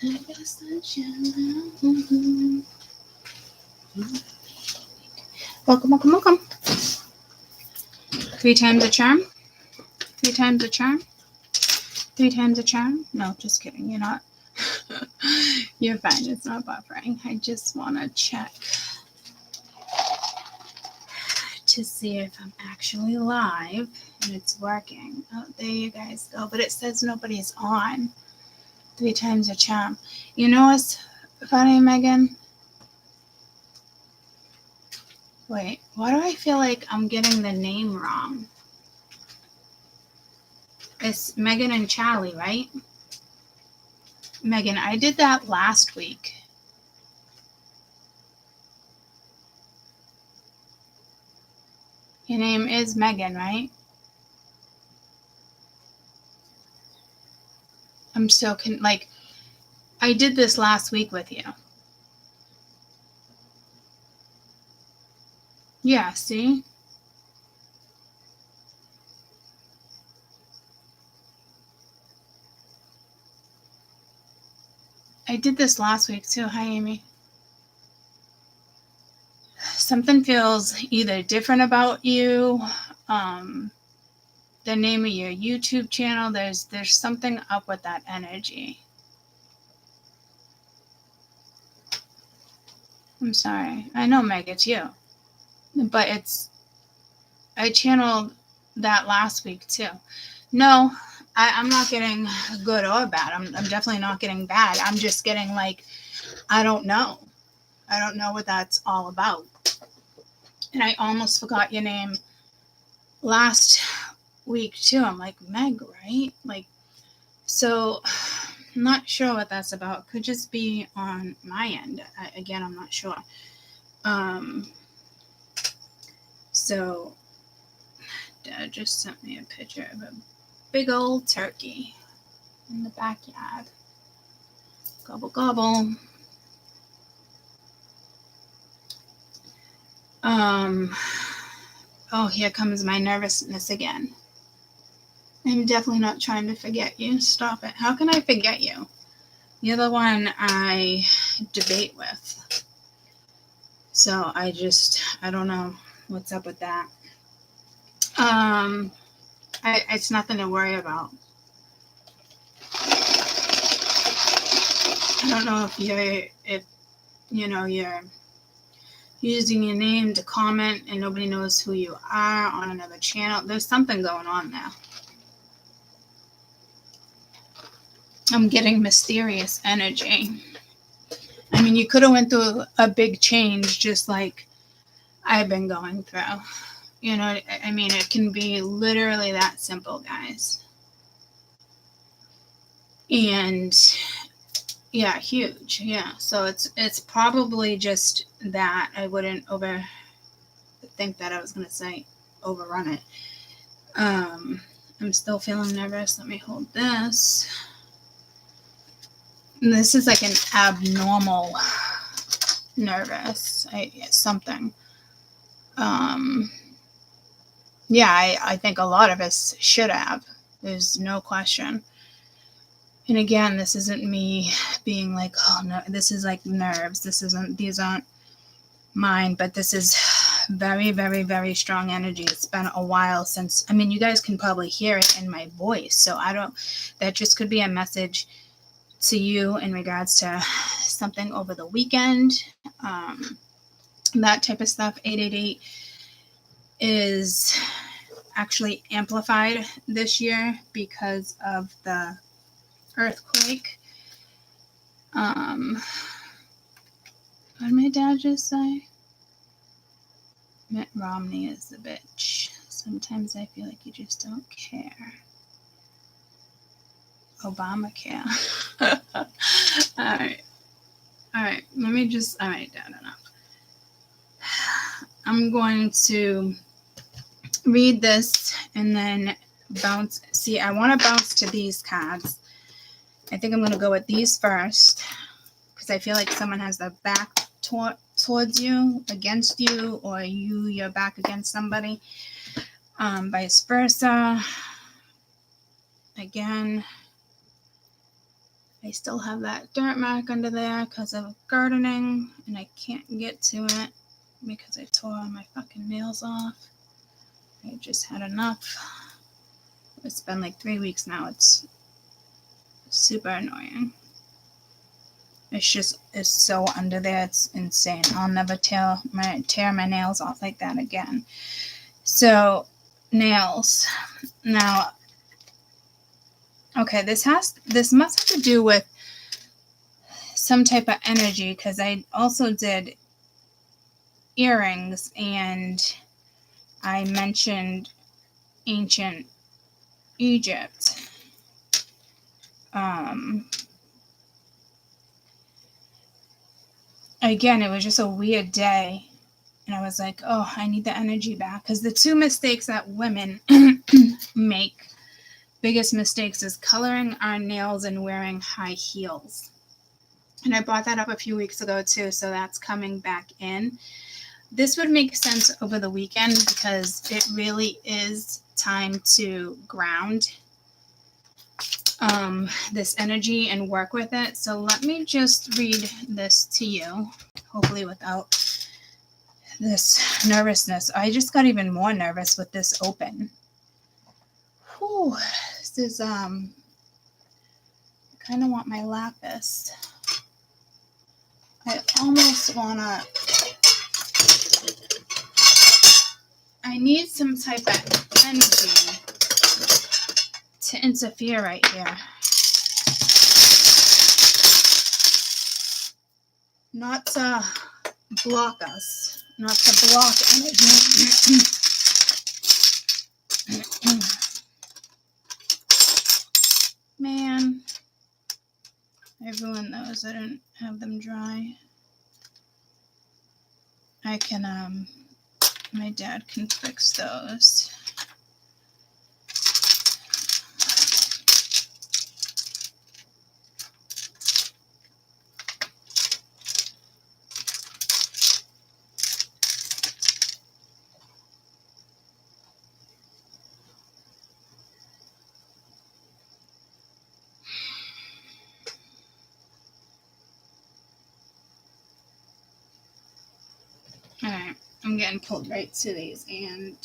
I guess that you. Welcome, welcome, welcome. 3 times a charm. 3 times a charm. 3 times a charm. No, just kidding. You're not. You're fine. It's not buffering. I just want to check to see if I'm actually live and it's working. Oh, there you guys go. But it says nobody's on. 3 times a charm. You know what's funny, Megan? Wait, why do I feel like I'm getting the name wrong? It's Megan and Charlie, right? Megan, I did that last week. Your name is Megan, right? I'm so I did this last week with you. Yeah, see? I did this last week too. Hi, Amy. Something feels either different about you, the name of your YouTube channel. There's something up with that energy. I'm sorry. I know, Meg, it's you. But I channeled that last week too. No, I'm not getting good or bad. I'm definitely not getting bad. I'm just getting I don't know. I don't know what that's all about. And I almost forgot your name last week too. I'm like, Meg, right? So I'm not sure what that's about. Could just be on my end. Again, I'm not sure. So Dad just sent me a picture of a big old turkey in the backyard. Gobble, gobble. Oh, here comes my nervousness again. I'm definitely not trying to forget you. Stop it. How can I forget you? You're the one I debate with. So I don't know what's up with that. It's nothing to worry about. I don't know if you're using your name to comment and nobody knows who you are on another channel. There's something going on there. I'm getting mysterious energy. I mean, you could have went through a big change just like I've been going through. You know, I mean, it can be literally that simple, guys. And yeah, huge. Yeah. So it's probably just that. I wouldn't think that I was going to say overrun it. I'm still feeling nervous. Let me hold this. And this is like an abnormal nervous. Something. Yeah, I think a lot of us should have. There's no question. And again, this isn't me being like, oh no, this is like nerves. These aren't mine, but this is very, very, very strong energy. It's been a while since, I mean, you guys can probably hear it in my voice. So that just could be a message to you in regards to something over the weekend. That type of stuff. 888 is actually amplified this year because of the earthquake. What did my dad just say? Mitt Romney is the bitch. Sometimes I feel like you just don't care. Obamacare. All right. Let me just. All right, Dad, enough. I'm going to read this and then bounce. See, I want to bounce to these cards. I think I'm going to go with these first because I feel like someone has their back towards you, against you, or you're back against somebody. Vice versa. Again. I still have that dirt mark under there because of gardening, and I can't get to it because I tore my fucking nails off. I just had enough. It's been like 3 weeks now. It's super annoying. It's so under there. It's insane. I'll never tear my nails off like that again. So, nails. Now, okay, this must have to do with some type of energy, because I also did earrings and I mentioned ancient Egypt. Again, it was just a weird day, and I was like, oh, I need the energy back, because the two mistakes that women make, biggest mistakes, is coloring our nails and wearing high heels. And I brought that up a few weeks ago too, so that's coming back in. This would make sense over the weekend because it really is time to ground this energy and work with it. So let me just read this to you, hopefully without this nervousness. I just got even more nervous with this open. Whew, this is I kind of want my lapis. I almost wanna. I need some type of energy to interfere right here. Not to block us. Not to block energy. Man. I ruined those. I didn't have them dry. I can, my dad can fix those. Alright, I'm getting pulled right to these, and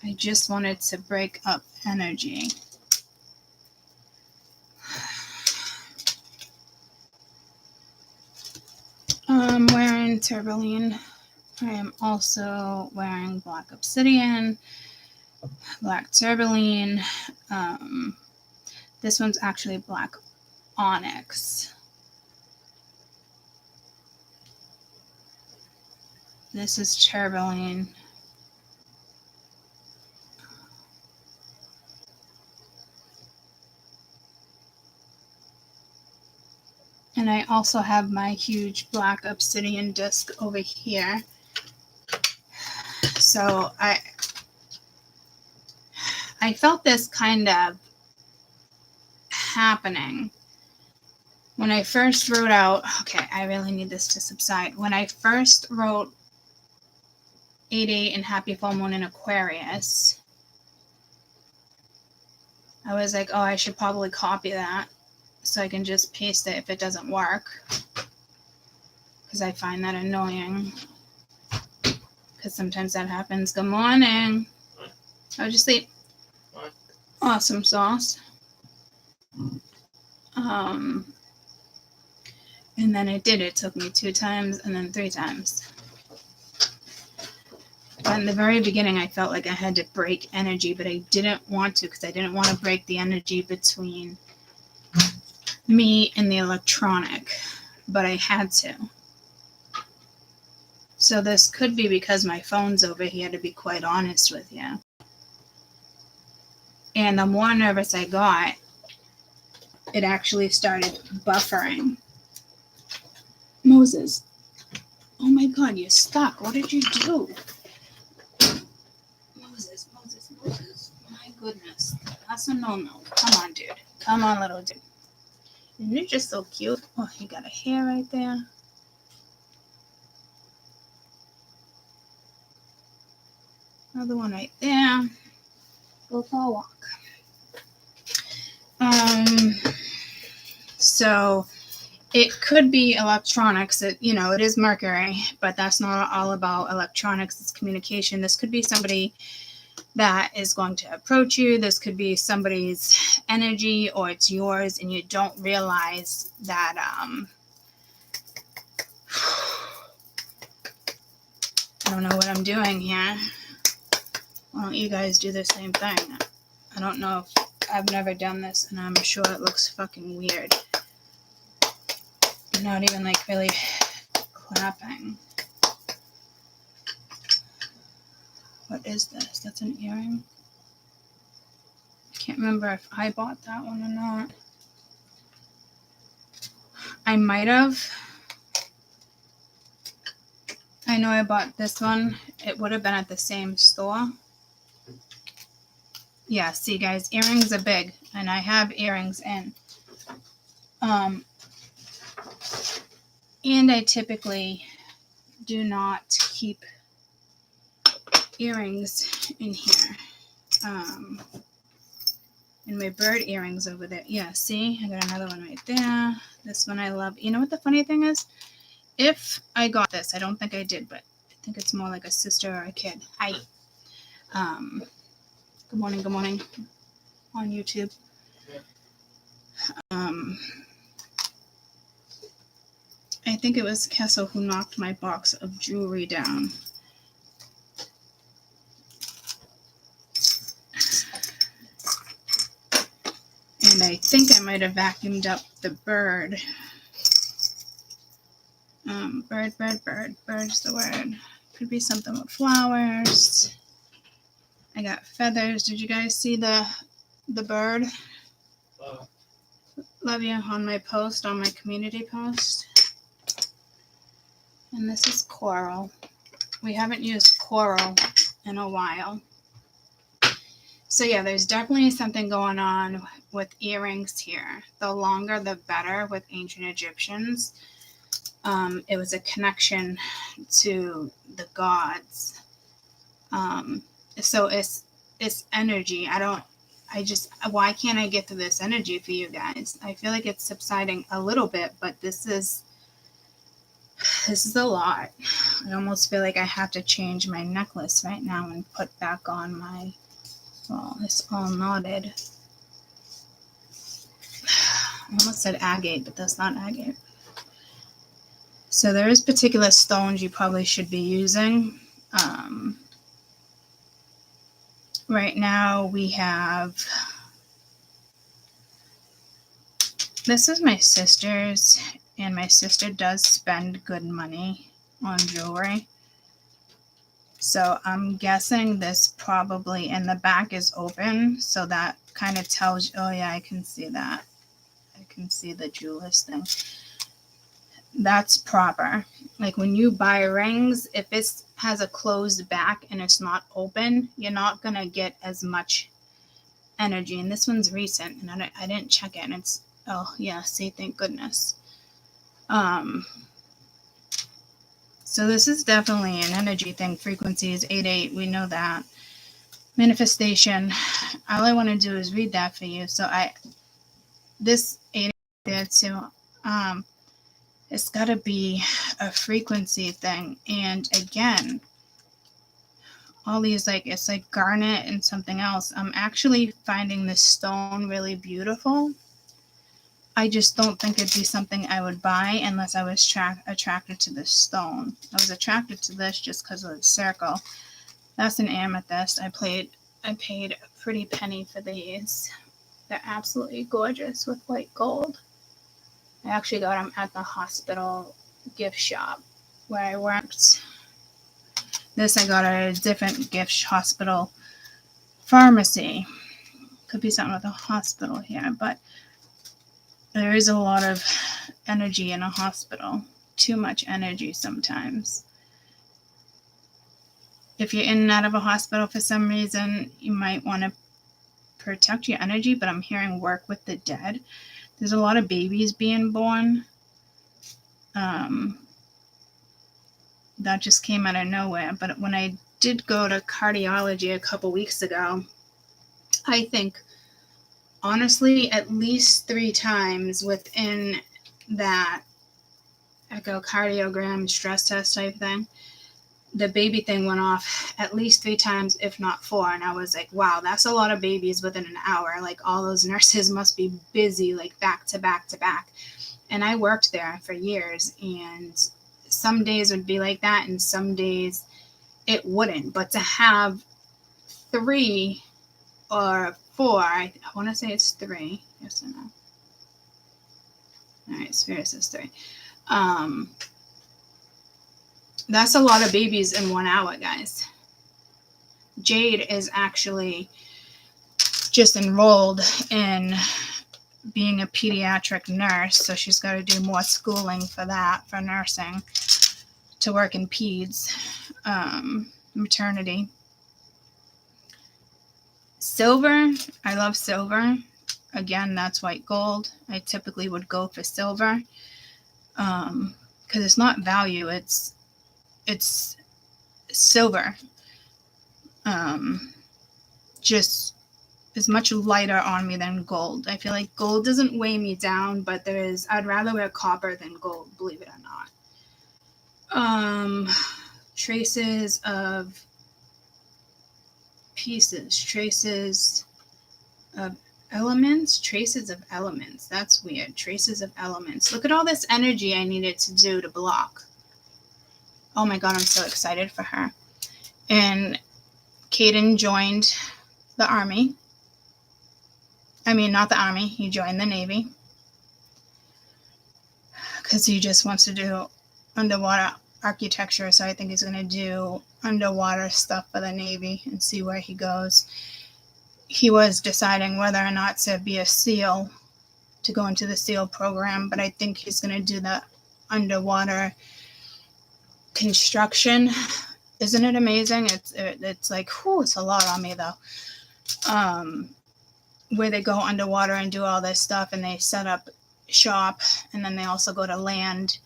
I just wanted to break up energy. I'm wearing tourmaline. I am also wearing black obsidian, black tourmaline. This one's actually black onyx. This is tourmaline. And I also have my huge black obsidian disc over here. So I felt this kind of happening when I first wrote out, okay, I really need this to subside. When I first wrote 8/8 and Happy Full Moon in Aquarius, I was like, oh, I should probably copy that so I can just paste it if it doesn't work, because I find that annoying, because sometimes that happens. Good morning. How'd you sleep? Awesome sauce. And then it did. It took me 2 times and then 3 times. But in the very beginning, I felt like I had to break energy, but I didn't want to, because I didn't want to break the energy between me and the electronic, but I had to. So this could be because my phone's over here, to be quite honest with you. And the more nervous I got, it actually started buffering. Moses. Oh my God, you're stuck. What did you do? Moses. My goodness. That's a no-no. Come on, dude. Come on, little dude. And you're just so cute. Oh, you got a hair right there. Another one right there. Go for a walk. So it could be electronics. It is Mercury, but that's not all about electronics. It's communication. This could be somebody that is going to approach you. This could be somebody's energy, or it's yours, and you don't realize that. I don't know what I'm doing here. Why don't you guys do the same thing? I don't know if I've never done this, and I'm sure it looks fucking weird. I'm not even like really clapping. What is this? That's an earring? I can't remember if I bought that one or not. I might have. I know I bought this one. It would have been at the same store. Yeah, see guys, earrings are big, and I have earrings in. And I typically do not keep earrings in here. And my bird earrings over there. Yeah, see? I got another one right there. This one I love. You know what the funny thing is? If I got this, I don't think I did, but I think it's more like a sister or a kid. Hi. Good morning on YouTube. I think it was Kessel who knocked my box of jewelry down. And I think I might have vacuumed up the bird. Bird's the word. Could be something with flowers. I got feathers. Did you guys see the bird? Love you on my post, on my community post. And this is coral. We haven't used coral in a while. So yeah, there's definitely something going on with earrings here. The longer the better with ancient Egyptians. It was a connection to the gods. So it's energy. Why can't I get to this energy for you guys? I feel like it's subsiding a little bit, but this is a lot. I almost feel like I have to change my necklace right now and put back on my, well, it's all knotted. I almost said agate, but that's not agate. So there is particular stones you probably should be using. Right now we have, this is my sister's, and my sister does spend good money on jewelry. So I'm guessing this probably, and the back is open, so that kind of tells you, oh yeah, I can see that. I can see the jeweler's thing. That's proper. Like when you buy rings, if it has a closed back and it's not open, you're not going to get as much energy. And this one's recent, and I didn't check it. And it's, oh yeah, see, thank goodness. So this is definitely an energy thing. Frequency is 8-8. We know that. Manifestation. All I want to do is read that for you. So this 8 there too. It's got to be a frequency thing. And again, all these, like, it's like garnet and something else. I'm actually finding this stone really beautiful. I just don't think it'd be something I would buy unless I was attracted to this stone. I was attracted to this just because of the circle. That's an amethyst. I paid a pretty penny for these. They're absolutely gorgeous with white gold. I actually got them at the hospital gift shop where I worked. This I got at a different gift hospital pharmacy. Could be something with a hospital here, but there is a lot of energy in a hospital. Too much energy sometimes. If you're in and out of a hospital for some reason, you might want to protect your energy, but I'm hearing work with the dead. There's a lot of babies being born. That just came out of nowhere. But when I did go to cardiology a couple weeks ago, I think, honestly, at least 3 times within that echocardiogram stress test type thing, the baby thing went off at least 3 times, if not 4. And I was like, wow, that's a lot of babies within an hour. Like, all those nurses must be busy, like, back to back to back. And I worked there for years, and some days would be like that, and some days it wouldn't. But to have 3 or 4, I want to say it's 3. Yes or no? All right, Spirit says 3. That's a lot of babies in 1 hour, guys. Jade is actually just enrolled in being a pediatric nurse, so she's got to do more schooling for that, for nursing, to work in peds, maternity. Silver, I love silver. Again, that's white gold. I typically would go for silver, because it's not value, it's silver. Just is much lighter on me than gold. I feel like gold doesn't weigh me down, but I'd rather wear copper than gold, believe it or not. Traces of pieces, traces of elements. That's weird. Traces of elements. Look at all this energy I needed to do to block. Oh my God, I'm so excited for her. And Caden joined the Army. I mean, not the Army. He joined the Navy because he just wants to do underwater architecture. So I think he's going to do underwater stuff for the Navy and see where he goes. He was deciding whether or not to be a SEAL, to go into the SEAL program, but I think he's going to do the underwater construction. Isn't it amazing? It's like, whew, it's a lot on me though. Where they go underwater and do all this stuff, and they set up shop, and then they also go to land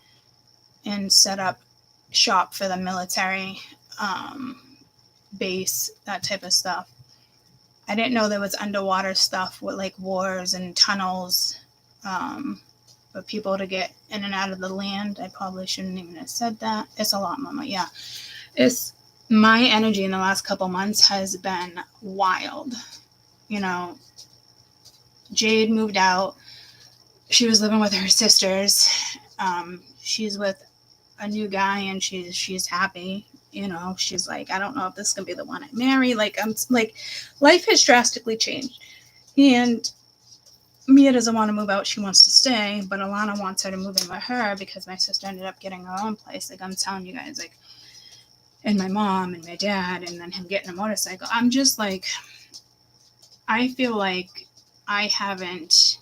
and set up shop for the military base, that type of stuff. I didn't know there was underwater stuff with like wars and tunnels for people to get in and out of the land. I probably shouldn't even have said that. It's a lot, Mama. Yeah. It's my energy in the last couple months has been wild. You know, Jade moved out. She was living with her sisters. She's with a new guy, and she's happy. You know, she's like, I don't know if this is gonna be the one I marry. Like, I'm like, life has drastically changed, and Mia doesn't want to move out. She wants to stay, but Alana wants her to move in with her because my sister ended up getting her own place. Like, I'm telling you guys, like, and my mom and my dad, and then him getting a motorcycle. I'm just like, I feel like I haven't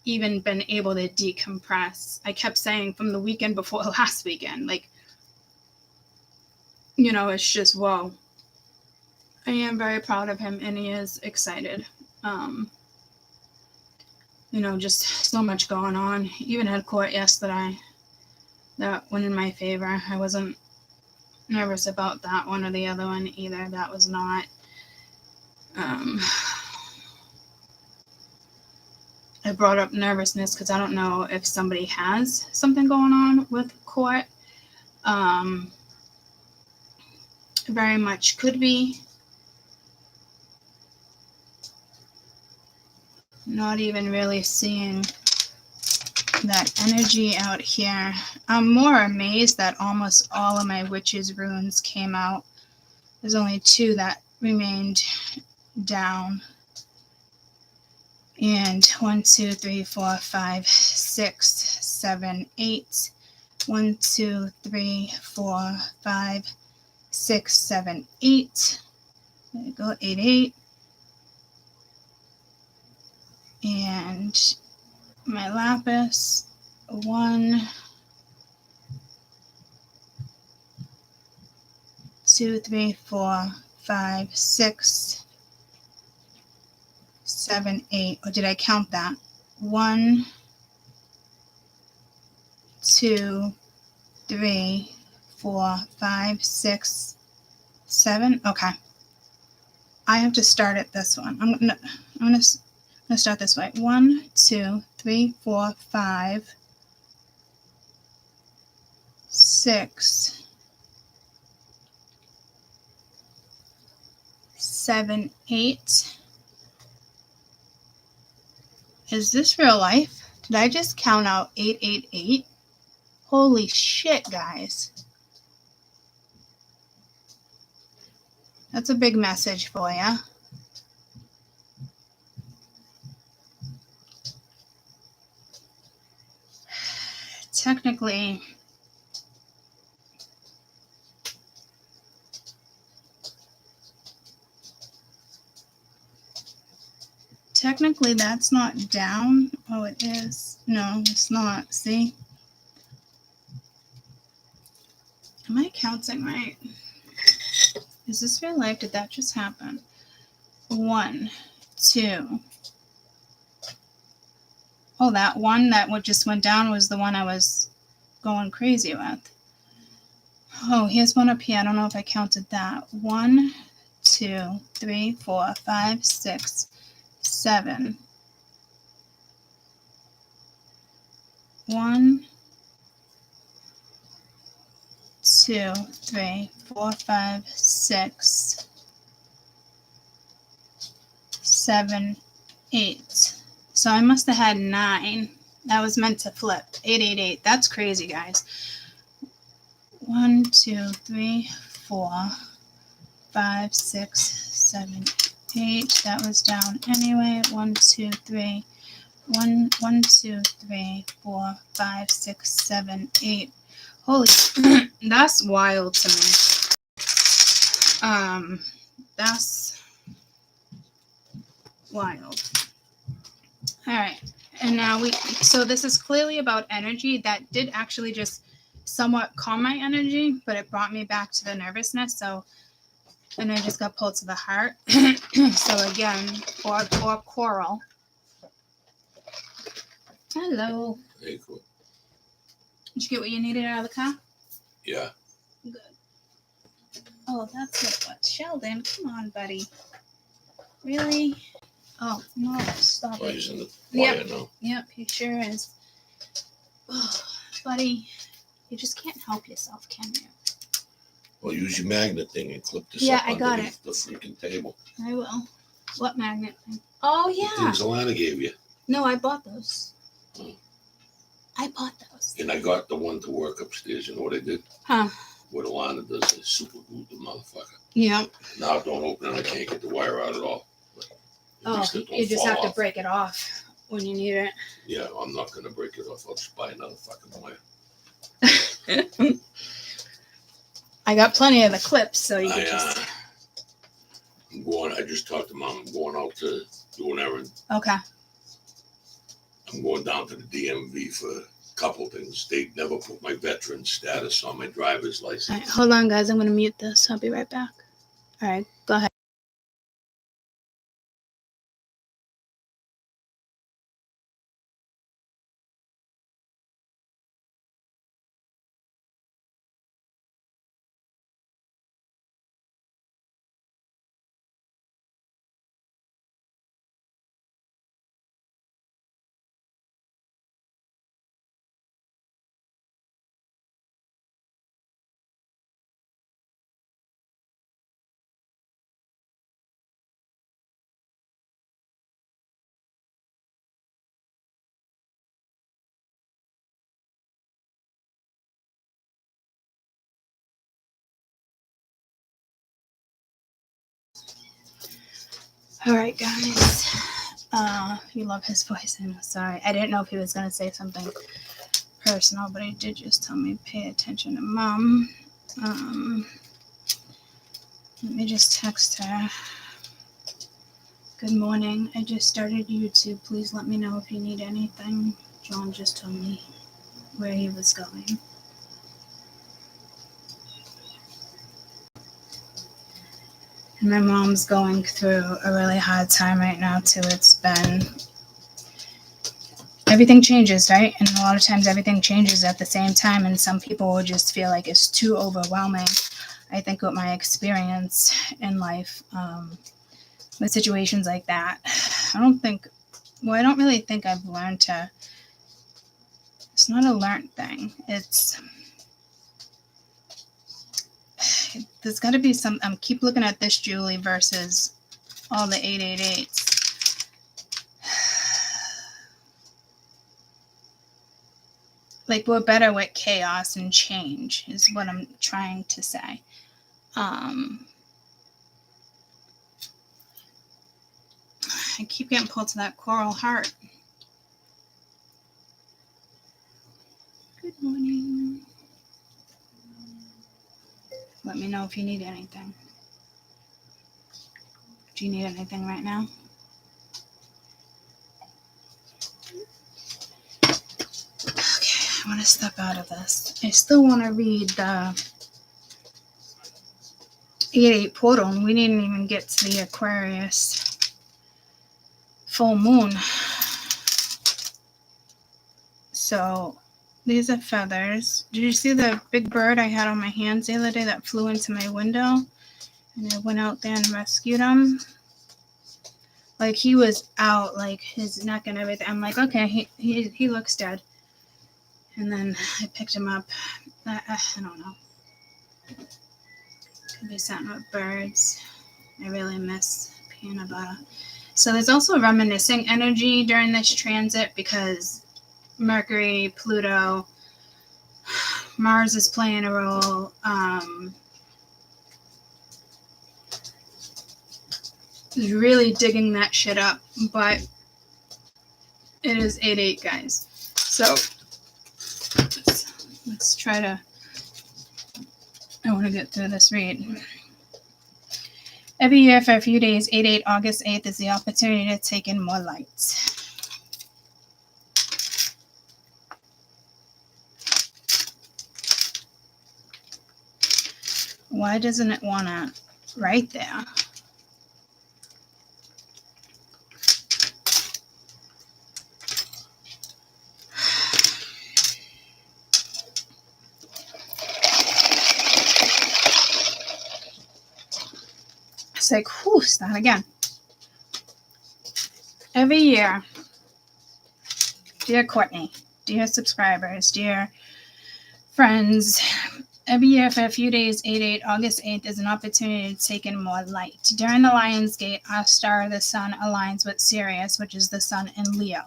even been able to decompress. I kept saying from the weekend before last weekend, like, you know, it's just, whoa. I am very proud of him, and he is excited. You know, just so much going on. Even had court yesterday that went in my favor. I wasn't nervous about that one or the other one either. That was not. I brought up nervousness because I don't know if somebody has something going on with court. Very much could be. Not even really seeing that energy out here. I'm more amazed that almost all of my witches runes came out. There's only 2 that remained down. And 1, 2, 3, 4, 5, 6, 7, 8. 1, 2, 3, 4, 5, 6, 7, 8. There you go, 8, 8. And my lapis, 1, 2, 3, 4, 5, 6, 7, 8. Or did I count that? 1, 2, 3, 4, 5, 6, 7. Okay. I have to start at this one. I'm gonna start this way. 1, 2, 3, 4, 5, 6, 7, 8. Is this real life? Did I just count out 888? Holy shit, guys. That's a big message for you. Technically, that's not down. Oh, it is. No, it's not. See? Am I counting right? Is this real life? Did that just happen? 1, 2. Oh, that one that just went down was the one I was going crazy with. Oh, here's one up here. I don't know if I counted that. 1, 2, 3, 4, 5, 6, 7. 1, 2, 3, 4, 5, 6, 7, 8. So I must have had 9. That was meant to flip. 888. That's crazy, guys. 1, 2, 3, 4, 5, 6, 7, 8. That was down anyway. 1, 2, 3. 1, 2, 3, 4, 5, 6, 7, 8. Holy, that's wild to me. That's wild. All right, and now so this is clearly about energy. That did actually just somewhat calm my energy, but it brought me back to the nervousness. So, and I just got pulled to the heart. So again, or coral. Hello. Hey, cool. Did you get what you needed out of the car? Yeah. Good. Oh, that's what? Sheldon, come on, buddy. Really? Oh, no, stop Oh, it. he's in the wire now. Yep, he sure is. Oh, buddy, you just can't help yourself, can you? Well, use your magnet thing and clip this Yeah, up I got underneath the freaking table. I will. What magnet? Oh, The yeah. things Alana gave you. No, I bought those. Oh. I bought those. And I got the one to work upstairs. You know what I did? Huh. What Alana does is super glued the motherfucker. Yeah. Now don't open it. I can't get the wire out at all. Oh, you just have to break it off when you need it. Yeah, I'm not going to break it off. I'll just buy another fucking wire. I got plenty of the clips, so you can just... I just talked to Mom. I'm going out to do an errand. Okay. I'm going down to the DMV for a couple things. They never put my veteran status on my driver's license. All right, hold on, guys. I'm going to mute this. I'll be right back. All right, go ahead. All right, guys. You love his voice. I'm sorry. I didn't know if he was going to say something personal, but he did just tell me pay attention to Mom. Let me just text her. Good morning. I just started YouTube. Please let me know if you need anything. John just told me where he was going. And my mom's going through a really hard time right now, too. It's been... Everything changes, right? And a lot of times everything changes at the same time, and some people will just feel like it's too overwhelming. I think with my experience in life, with situations like that. I don't really think I've learned to, it's not a learned thing. There's got to be some, keep looking at this Julie versus all the 888s. Like, we're better with chaos and change is what I'm trying to say. I keep getting pulled to that coral heart. Good morning. Let me know if you need anything. Do you need anything right now? Okay, I want to step out of this. I still want to read the 8-8 portal, and we didn't even get to the Aquarius full moon. So these are feathers. Did you see the big bird I had on my hands the other day that flew into my window? And I went out there and rescued him. Like, he was out, like his neck and everything. I'm like, okay, he looks dead. And then I picked him up. I don't know. Could be something with birds. I really miss peanut butter. So there's also reminiscing energy during this transit because Mercury, Pluto, Mars is playing a role. Is really digging that shit up, but it is 8-8, guys. So let's try to. I want to get through this read. Every year for a few days, 8-8, August 8th is the opportunity to take in more light. Why doesn't it want to write there? It's like, whew, start again. Every year, dear Courtney, dear subscribers, dear friends, every year for a few days, 8-8, August 8th is an opportunity to take in more light. During the Lion's Gate, our star, the sun, aligns with Sirius, which is the sun in Leo.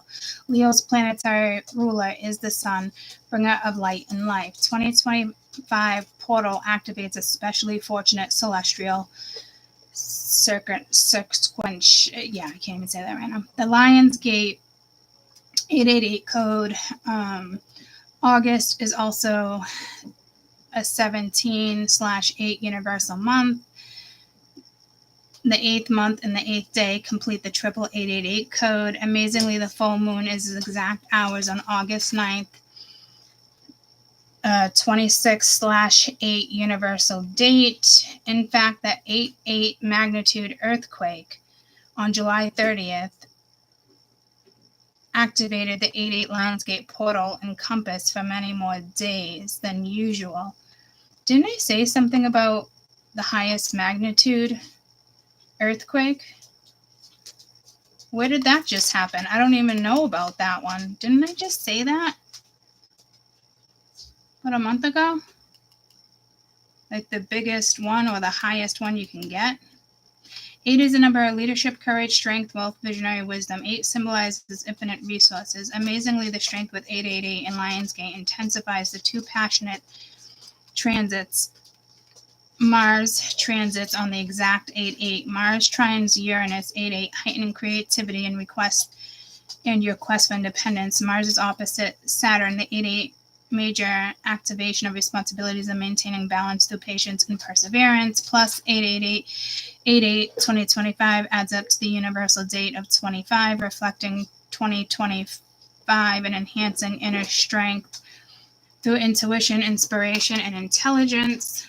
Leo's planetary ruler is the sun, bringer of light and life. 2025 portal activates a specially fortunate celestial sequence. Yeah, I can't even say that right now. The Lion's Gate 888 code. August is also a 17/8 universal month. The 8th month and the 8th day complete the triple 888 code. Amazingly, the full moon is exact hours on August 9th. 26/8 universal date. In fact, the 8.8 magnitude earthquake on July 30th activated the 8-8 Lionsgate portal and compass for many more days than usual. Didn't I say something about the highest magnitude earthquake? Where did that just happen? I don't even know about that one. Didn't I just say that? About a month ago? Like the biggest one or the highest one you can get? 8 is a number of leadership, courage, strength, wealth, visionary, wisdom. 8 symbolizes infinite resources. Amazingly, the strength with 888 in Lionsgate intensifies the two passionate transits. Mars transits on the exact 8-8. Mars trines Uranus 8-8, heightening creativity and your quest for independence. Mars is opposite Saturn, the 8-8. Major activation of responsibilities and maintaining balance through patience and perseverance. Plus 888 2025 adds up to the universal date of 25, reflecting 2025 and enhancing inner strength through intuition, inspiration, and intelligence.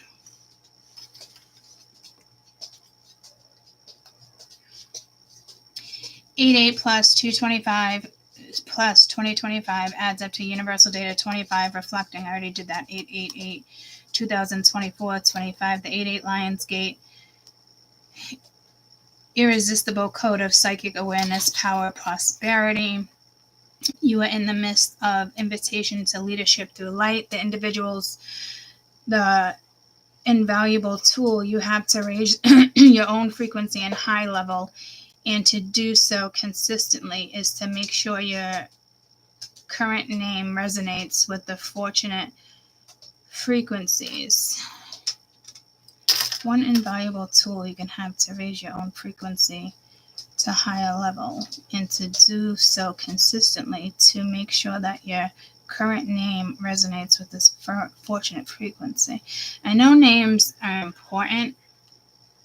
'88 plus 225 plus 2025 adds up to universal data 25, reflecting, I already did that, 888 2024 25. The 8-8 Lionsgate irresistible code of psychic awareness, power, prosperity. You are in the midst of invitation to leadership through light. The individuals, the invaluable tool you have to raise your own frequency and high level, and to do so consistently, is to make sure your current name resonates with the fortunate frequencies. One invaluable tool you can have to raise your own frequency to higher level, and to do so consistently, to make sure that your current name resonates with this fortunate frequency. I know names are important.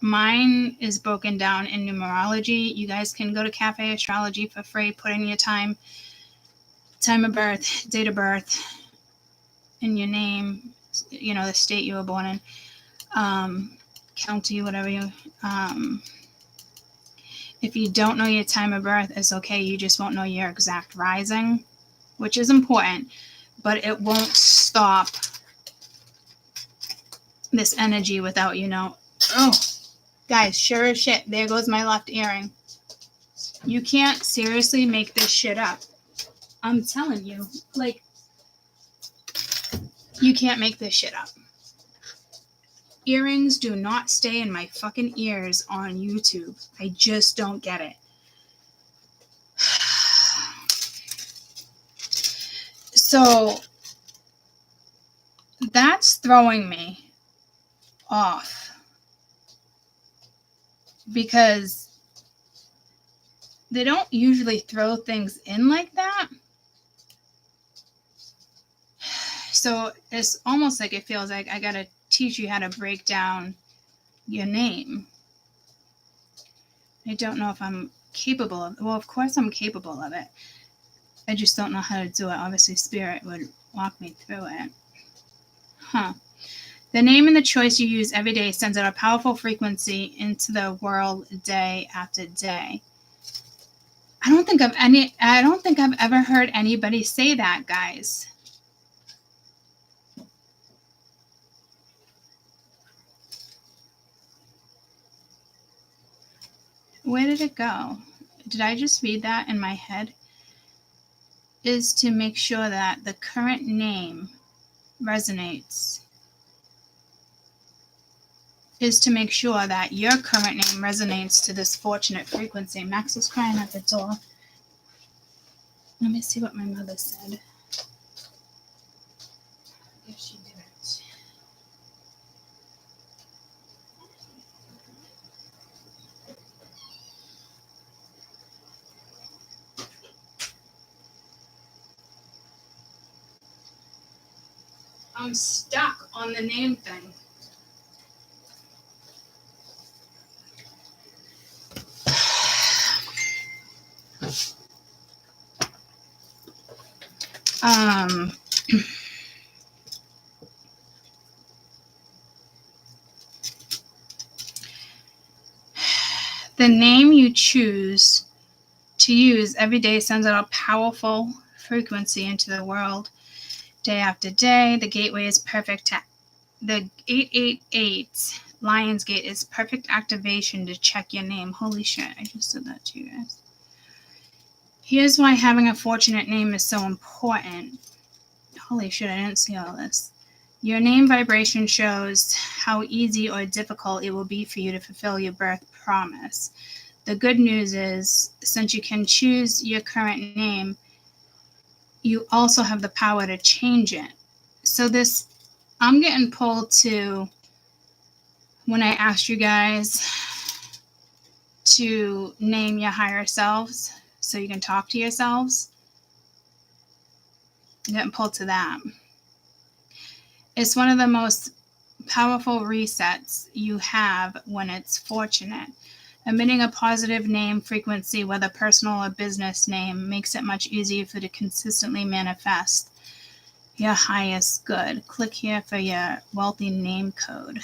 Mine is broken down in numerology. You guys can go to Cafe Astrology for free, put in your time of birth, date of birth, and your name, the state you were born in, county, whatever you. If you don't know your time of birth, it's okay. You just won't know your exact rising, which is important, but it won't stop this energy without Oh, guys, sure as shit, there goes my left earring. You can't seriously make this shit up. I'm telling you, you can't make this shit up. Earrings do not stay in my fucking ears on YouTube. I just don't get it. So that's throwing me off, because they don't usually throw things in like that. So it's almost like it feels like I gotta teach you how to break down your name. I don't know if I'm capable of. Well, of course I'm capable of it. I just don't know how to do it. Obviously, Spirit would walk me through it. The name and the choice you use every day sends out a powerful frequency into the world day after day. I don't think I've ever heard anybody say that, guys. Where did it go? Did I just read that in my head? Is to make sure that the current name resonates. Is to make sure that your current name resonates to this fortunate frequency. Max is crying at the door. Let me see what my mother said. If she did it. I'm stuck on the name thing. The name you choose to use every day sends out a powerful frequency into the world day after day. The gateway is perfect. The 888 Lionsgate is perfect activation to check your name. Holy shit, I just said that to you guys. Here's why having a fortunate name is so important. Holy shit, I didn't see all this. Your name vibration shows how easy or difficult it will be for you to fulfill your birth promise. The good news is, since you can choose your current name, you also have the power to change it. So this, I'm getting pulled to when I asked you guys to name your higher selves so you can talk to yourselves. I'm getting pulled to that. It's one of the most powerful resets you have when it's fortunate. Emitting a positive name frequency, whether personal or business name, makes it much easier for you to consistently manifest your highest good. Click here for your wealthy name code.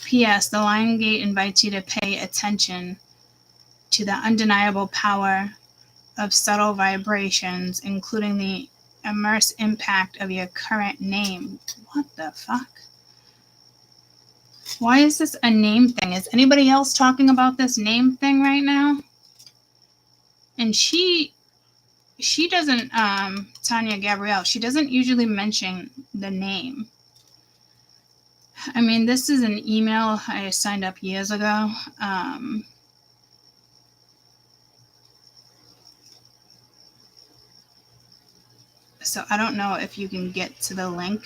P.S. The Lionsgate invites you to pay attention to the undeniable power of subtle vibrations, including the immense impact of your current name. What the fuck? Why is this a name thing? Is anybody else talking about this name thing right now? And she doesn't, Tanya Gabrielle, she doesn't usually mention the name. I mean, this is an email I signed up years ago. So I don't know if you can get to the link.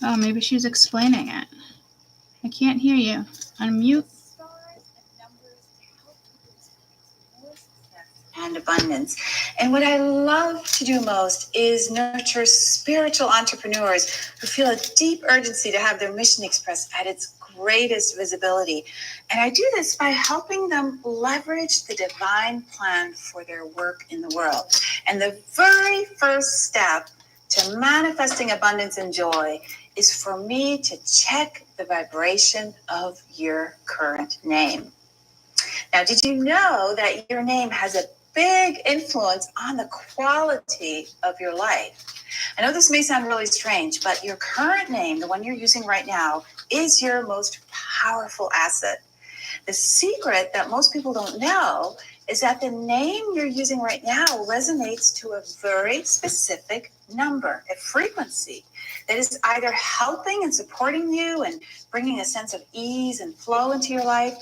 Oh, maybe she's explaining it. I can't hear you. Unmute. And abundance. And what I love to do most is nurture spiritual entrepreneurs who feel a deep urgency to have their mission expressed at its greatest visibility. And I do this by helping them leverage the divine plan for their work in the world. And the very first step to manifesting abundance and joy is for me to check the vibration of your current name. Now, did you know that your name has a big influence on the quality of your life? I know this may sound really strange, but your current name, the one you're using right now, is your most powerful asset. The secret that most people don't know is that the name you're using right now resonates to a very specific number, a frequency that is either helping and supporting you and bringing a sense of ease and flow into your life,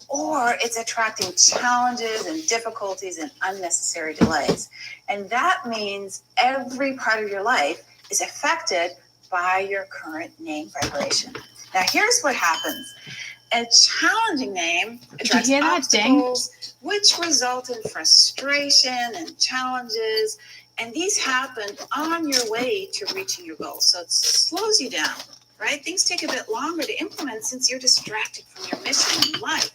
or it's attracting challenges and difficulties and unnecessary delays. And that means every part of your life is affected by your current name vibration. Now, here's what happens. A challenging name attracts obstacles, which result in frustration and challenges. And these happen on your way to reaching your goals. So it slows you down. Right? Things take a bit longer to implement since you're distracted from your mission in life,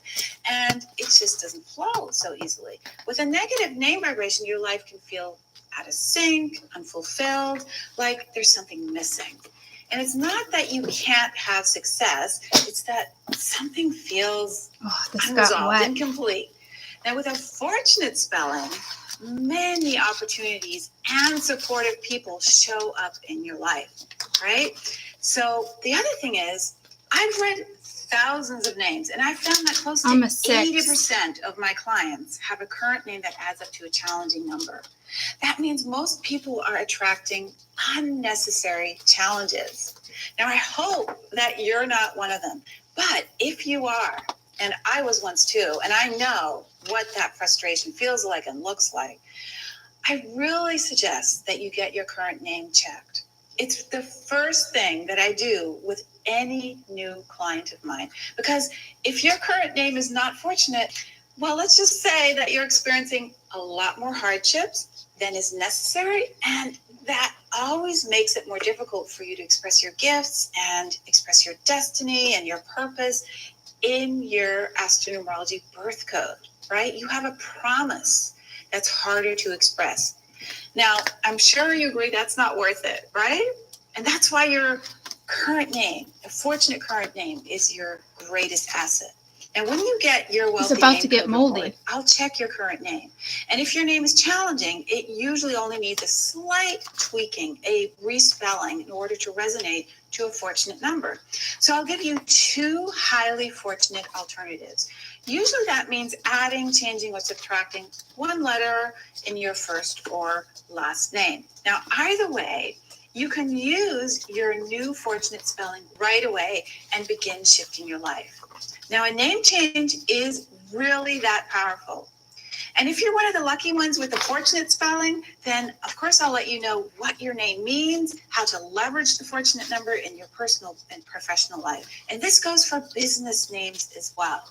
and it just doesn't flow so easily. With a negative name vibration, your life can feel out of sync, unfulfilled, like there's something missing. And it's not that you can't have success, it's that something feels unresolved, incomplete. Now, with a fortunate spelling, many opportunities and supportive people show up in your life, right? So the other thing is, I've read thousands of names, and I found that close to 80% of my clients have a current name that adds up to a challenging number. That means most people are attracting unnecessary challenges. Now, I hope that you're not one of them, but if you are, and I was once too, and I know what that frustration feels like and looks like, I really suggest that you get your current name checked. It's the first thing that I do with any new client of mine. Because if your current name is not fortunate, well, let's just say that you're experiencing a lot more hardships than is necessary. And that always makes it more difficult for you to express your gifts and express your destiny and your purpose in your astronumerology birth code, right? You have a promise that's harder to express. Now, I'm sure you agree that's not worth it, right? And that's why your current name, a fortunate current name, is your greatest asset. And when you get your wealthy it's about name to get moldy. Report, I'll check your current name. And if your name is challenging, it usually only needs a slight tweaking, a respelling in order to resonate to a fortunate number. So I'll give you two highly fortunate alternatives. Usually that means adding, changing, or subtracting one letter in your first or last name. Now, either way, you can use your new fortunate spelling right away and begin shifting your life. Now, a name change is really that powerful. And if you're one of the lucky ones with the fortunate spelling, then of course I'll let you know what your name means, how to leverage the fortunate number in your personal and professional life. And this goes for business names as well.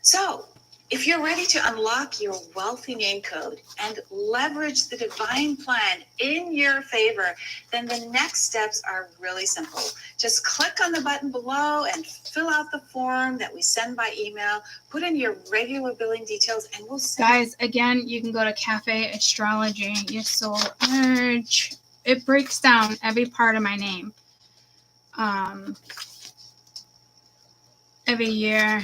So if you're ready to unlock your wealthy name code and leverage the divine plan in your favor, then the next steps are really simple. Just click on the button below and fill out the form that we send by email. Put in your regular billing details and we'll send. Guys, again, you can go to Cafe Astrology, your soul urge. It breaks down every part of my name. Every year,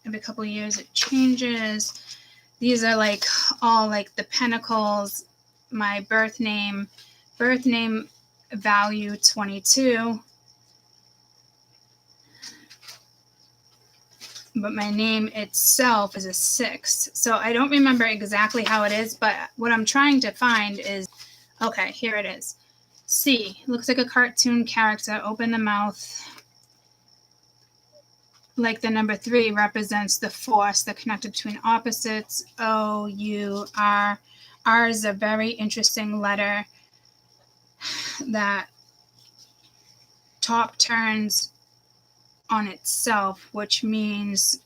every couple of years it changes. These are like all like the pentacles, my birth name. Birth name value 22, but my name itself is a 6. So I don't remember exactly how it is, but what I'm trying to find is, okay, here it is. C, looks like a cartoon character, open the mouth. Like the number 3 represents the force, the connected between opposites. O, U, R. R is a very interesting letter that top turns on itself, which means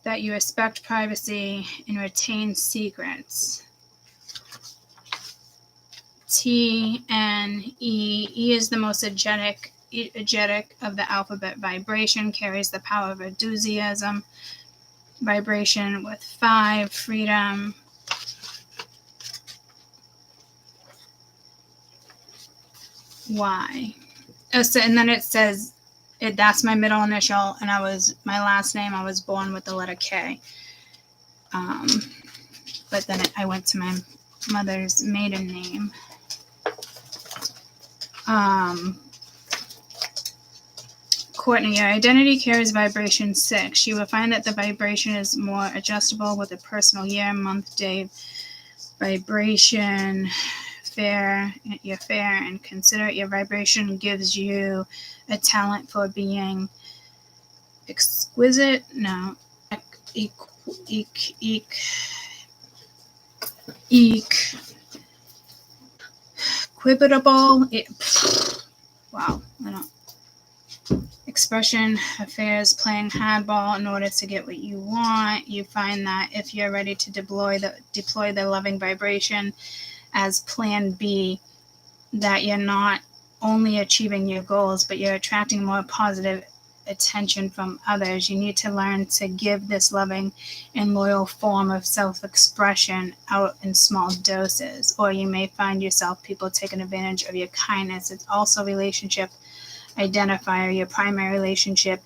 that you respect privacy and retain secrets. T, N, E. E is the most energetic of the alphabet. Vibration carries the power of enthusiasm. Vibration with 5, freedom. Y. Oh, so, and then it says, that's my middle initial, and my last name, I was born with the letter K. But then I went to my mother's maiden name. Courtney, your identity carries vibration 6. You will find that the vibration is more adjustable with a personal year, month, day, vibration, you're fair and considerate. Your vibration gives you a talent for being exquisite. No. Equitable. Wow. I don't. Expression, affairs, playing hardball in order to get what you want. You find that if you're ready to deploy the loving vibration as plan B, that you're not only achieving your goals, but you're attracting more positive attention from others. You need to learn to give this loving and loyal form of self-expression out in small doses, or you may find yourself people taking advantage of your kindness. It's also relationship identifier. Your primary relationship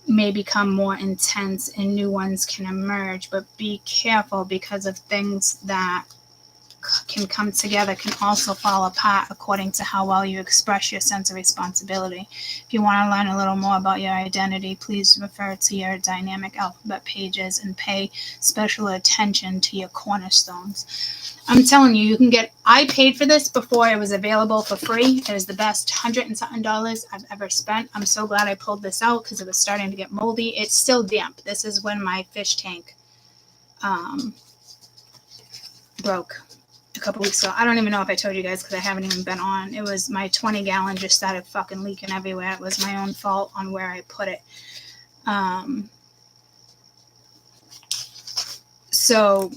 may become more intense and new ones can emerge, but be careful because of things that can come together can also fall apart according to how well you express your sense of responsibility. If you want to learn a little more about your identity, please refer to your dynamic alphabet pages and pay special attention to your cornerstones. I'm telling you, I paid for this before it was available for free. It was the best $100 and something I've ever spent. I'm so glad I pulled this out because it was starting to get moldy. It's still damp. This is when my fish tank broke a couple weeks ago. I don't even know if I told you guys because I haven't even been on. It was my 20-gallon just started fucking leaking everywhere. It was my own fault on where I put it. So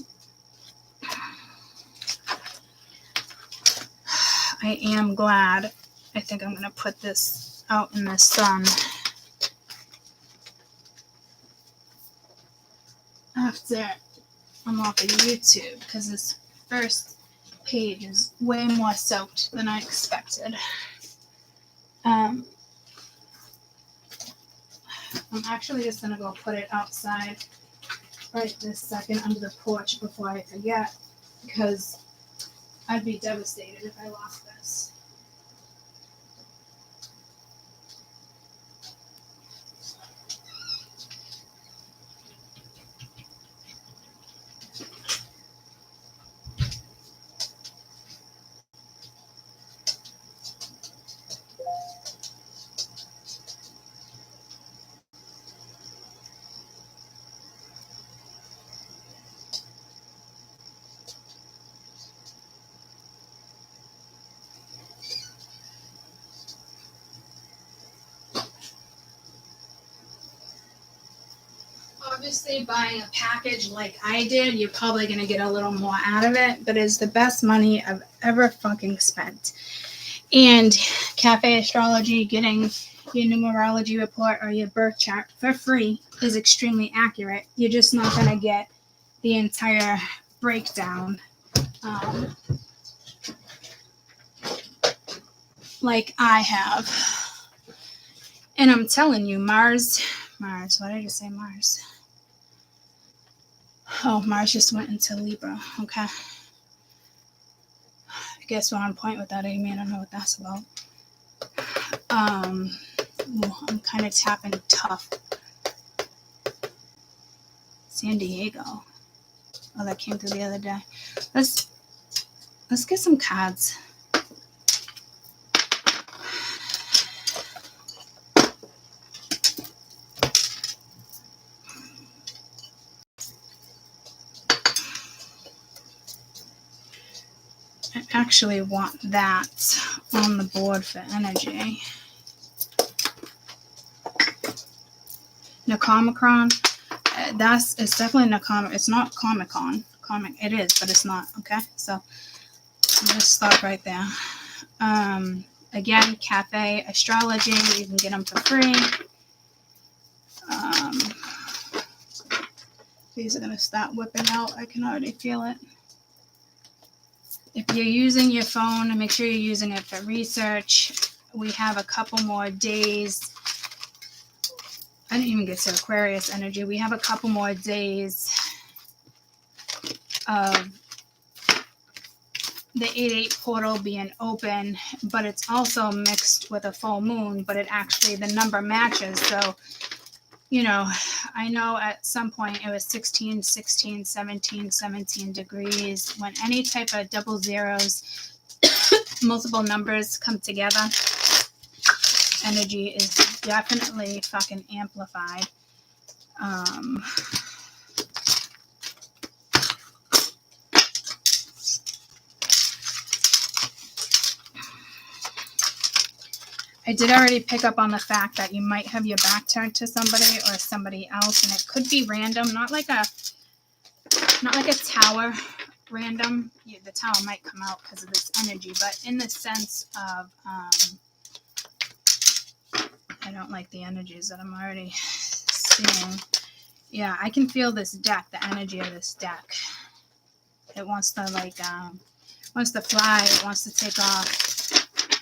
I am glad. I think I'm going to put this out in the sun after I'm off of YouTube because this first page is way more soaked than I expected. I'm actually just going to go put it outside right this second under the porch before I forget because I'd be devastated if I lost this. Obviously, buying a package like I did, you're probably going to get a little more out of it, but it's the best money I've ever fucking spent. And Cafe Astrology, getting your numerology report or your birth chart for free is extremely accurate. You're just not going to get the entire breakdown like I have. And I'm telling you, Mars, why did I just say Mars? Oh, Mars just went into Libra, okay. guess we're on point with that, Amy. I don't know what that's about. I'm kind of tapping tough. San Diego. Oh, that came through the other day. Let's get some cards. I actually want that on the board for energy. Capricorn. It's definitely Nakama. It's not Comic-Con. It is, but it's not. Okay, so I'm gonna stop right there. Again, Cafe Astrology. You can get them for free. These are gonna start whipping out. I can already feel it. If you're using your phone, make sure you're using it for research. We have a couple more days. I didn't even get to Aquarius energy. We have a couple more days of the 8/8 portal being open, but it's also mixed with a full moon, but it actually, the number matches. So, I know at some point it was 16, 16, 17, 17 degrees. When any type of double zeros, multiple numbers come together, energy is definitely fucking amplified. I did already pick up on the fact that you might have your back turned to somebody or somebody else, and it could be random, not like a tower random. The tower might come out because of this energy, but in the sense of I don't like the energies that I'm already seeing. Yeah, I can feel this deck, the energy of this deck. It wants to wants to fly, it wants to take off.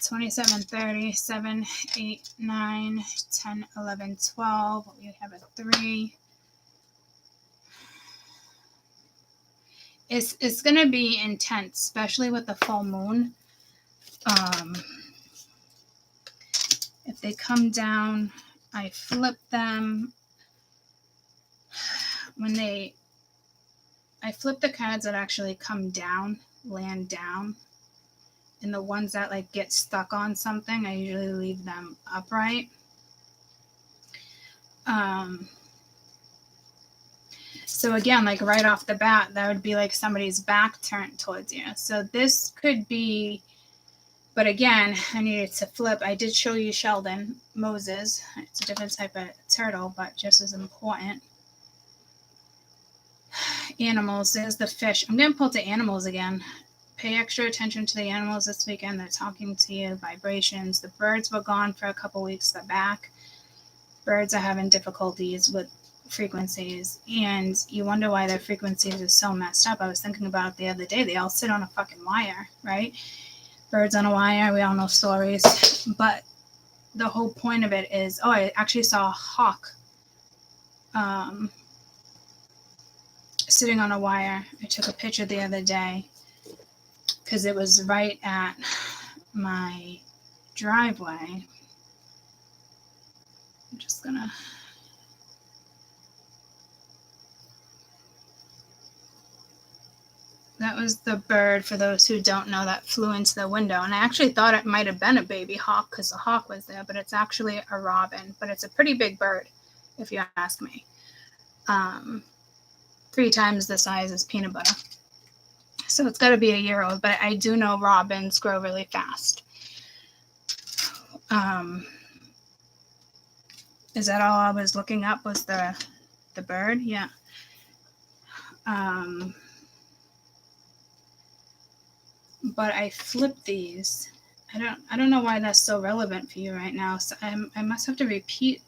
27, 30, 7, 8, 9, 10, 11, 12. We have a 3. It's going to be intense, especially with the full moon. If they come down, I flip them. I flip the cards that actually come down, land down. And the ones that get stuck on something, I usually leave them upright. So again, right off the bat, that would be somebody's back turned towards you. So this could be, but again, I needed to flip. I did show you Sheldon Moses. It's a different type of turtle, but just as important. Animals, there's the fish. I'm going to pull to animals again. Pay extra attention to the animals this weekend. They're talking to you, vibrations. The birds were gone for a couple weeks. They're back. Birds are having difficulties with frequencies, and you wonder why their frequencies are so messed up. I was thinking about it the other day. They all sit on a fucking wire, right? Birds on a wire. We all know stories. But the whole point of it is, I actually saw a hawk sitting on a wire. I took a picture the other day because it was right at my driveway. I'm just gonna that was the bird, for those who don't know, that flew into the window. And I actually thought it might have been a baby hawk because the hawk was there, but it's actually a robin. But it's a pretty big bird, if you ask me. 3 times the size as peanut butter. So it's got to be a year old, but I do know robins grow really fast. Is that all I was looking up, was the bird? Yeah. But I flipped these. I don't know why that's so relevant for you right now. So I must have to repeat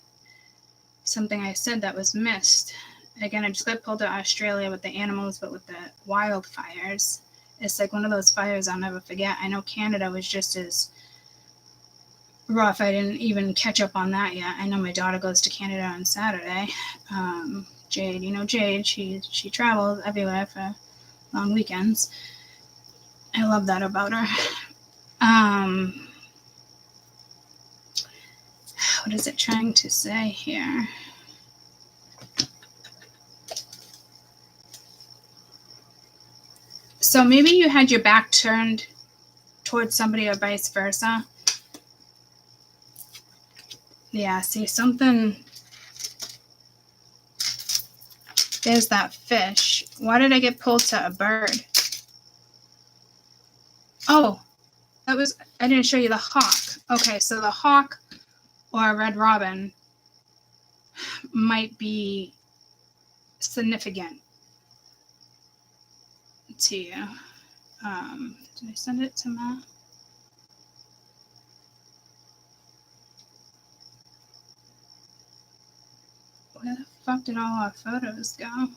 something I said that was missed. Again, I just got pulled to Australia with the animals, but with the wildfires. It's one of those fires I'll never forget. I know Canada was just as rough. I didn't even catch up on that yet. I know my daughter goes to Canada on Saturday. Jade, Jade, she travels everywhere for long weekends. I love that about her. What is it trying to say here? So maybe you had your back turned towards somebody or vice versa. Yeah, see something. There's that fish. Why did I get pulled to a bird? Oh, I didn't show you the hawk. Okay, so the hawk or a red robin might be significant to you. Did I send it to Matt? Where the fuck did all our photos go?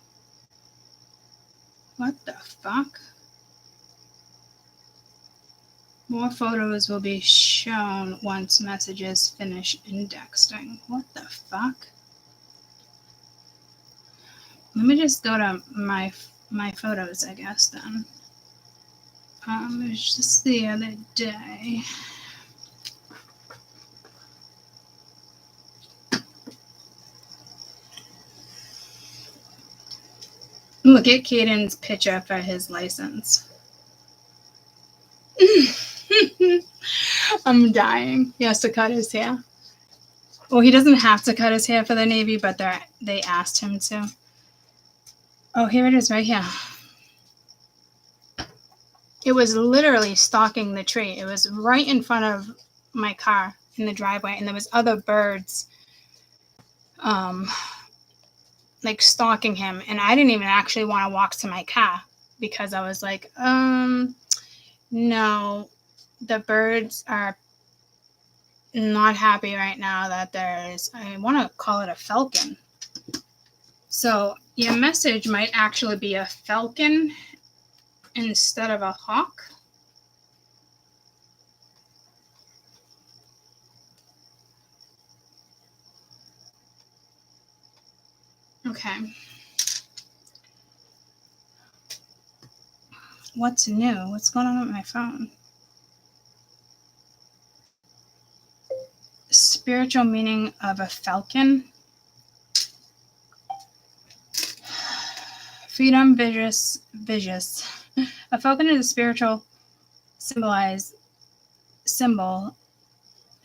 What the fuck? More photos will be shown once messages finish indexing. What the fuck? Let me just go to my photos, I guess, then. It was just the other day. Look at Caden's picture for his license. I'm dying. He has to cut his hair. Well, he doesn't have to cut his hair for the Navy, but they asked him to. Oh, here it is right here. It was literally stalking the tree. It was right in front of my car in the driveway, and there was other birds like stalking him, and I didn't even actually want to walk to my car because I was like, no, the birds are not happy right now that there's, I want to call it a falcon. So your message might actually be a falcon instead of a hawk. Okay. What's new? What's going on with my phone? Spiritual meaning of a falcon. Freedom, vicious. A falcon is a spiritual symbol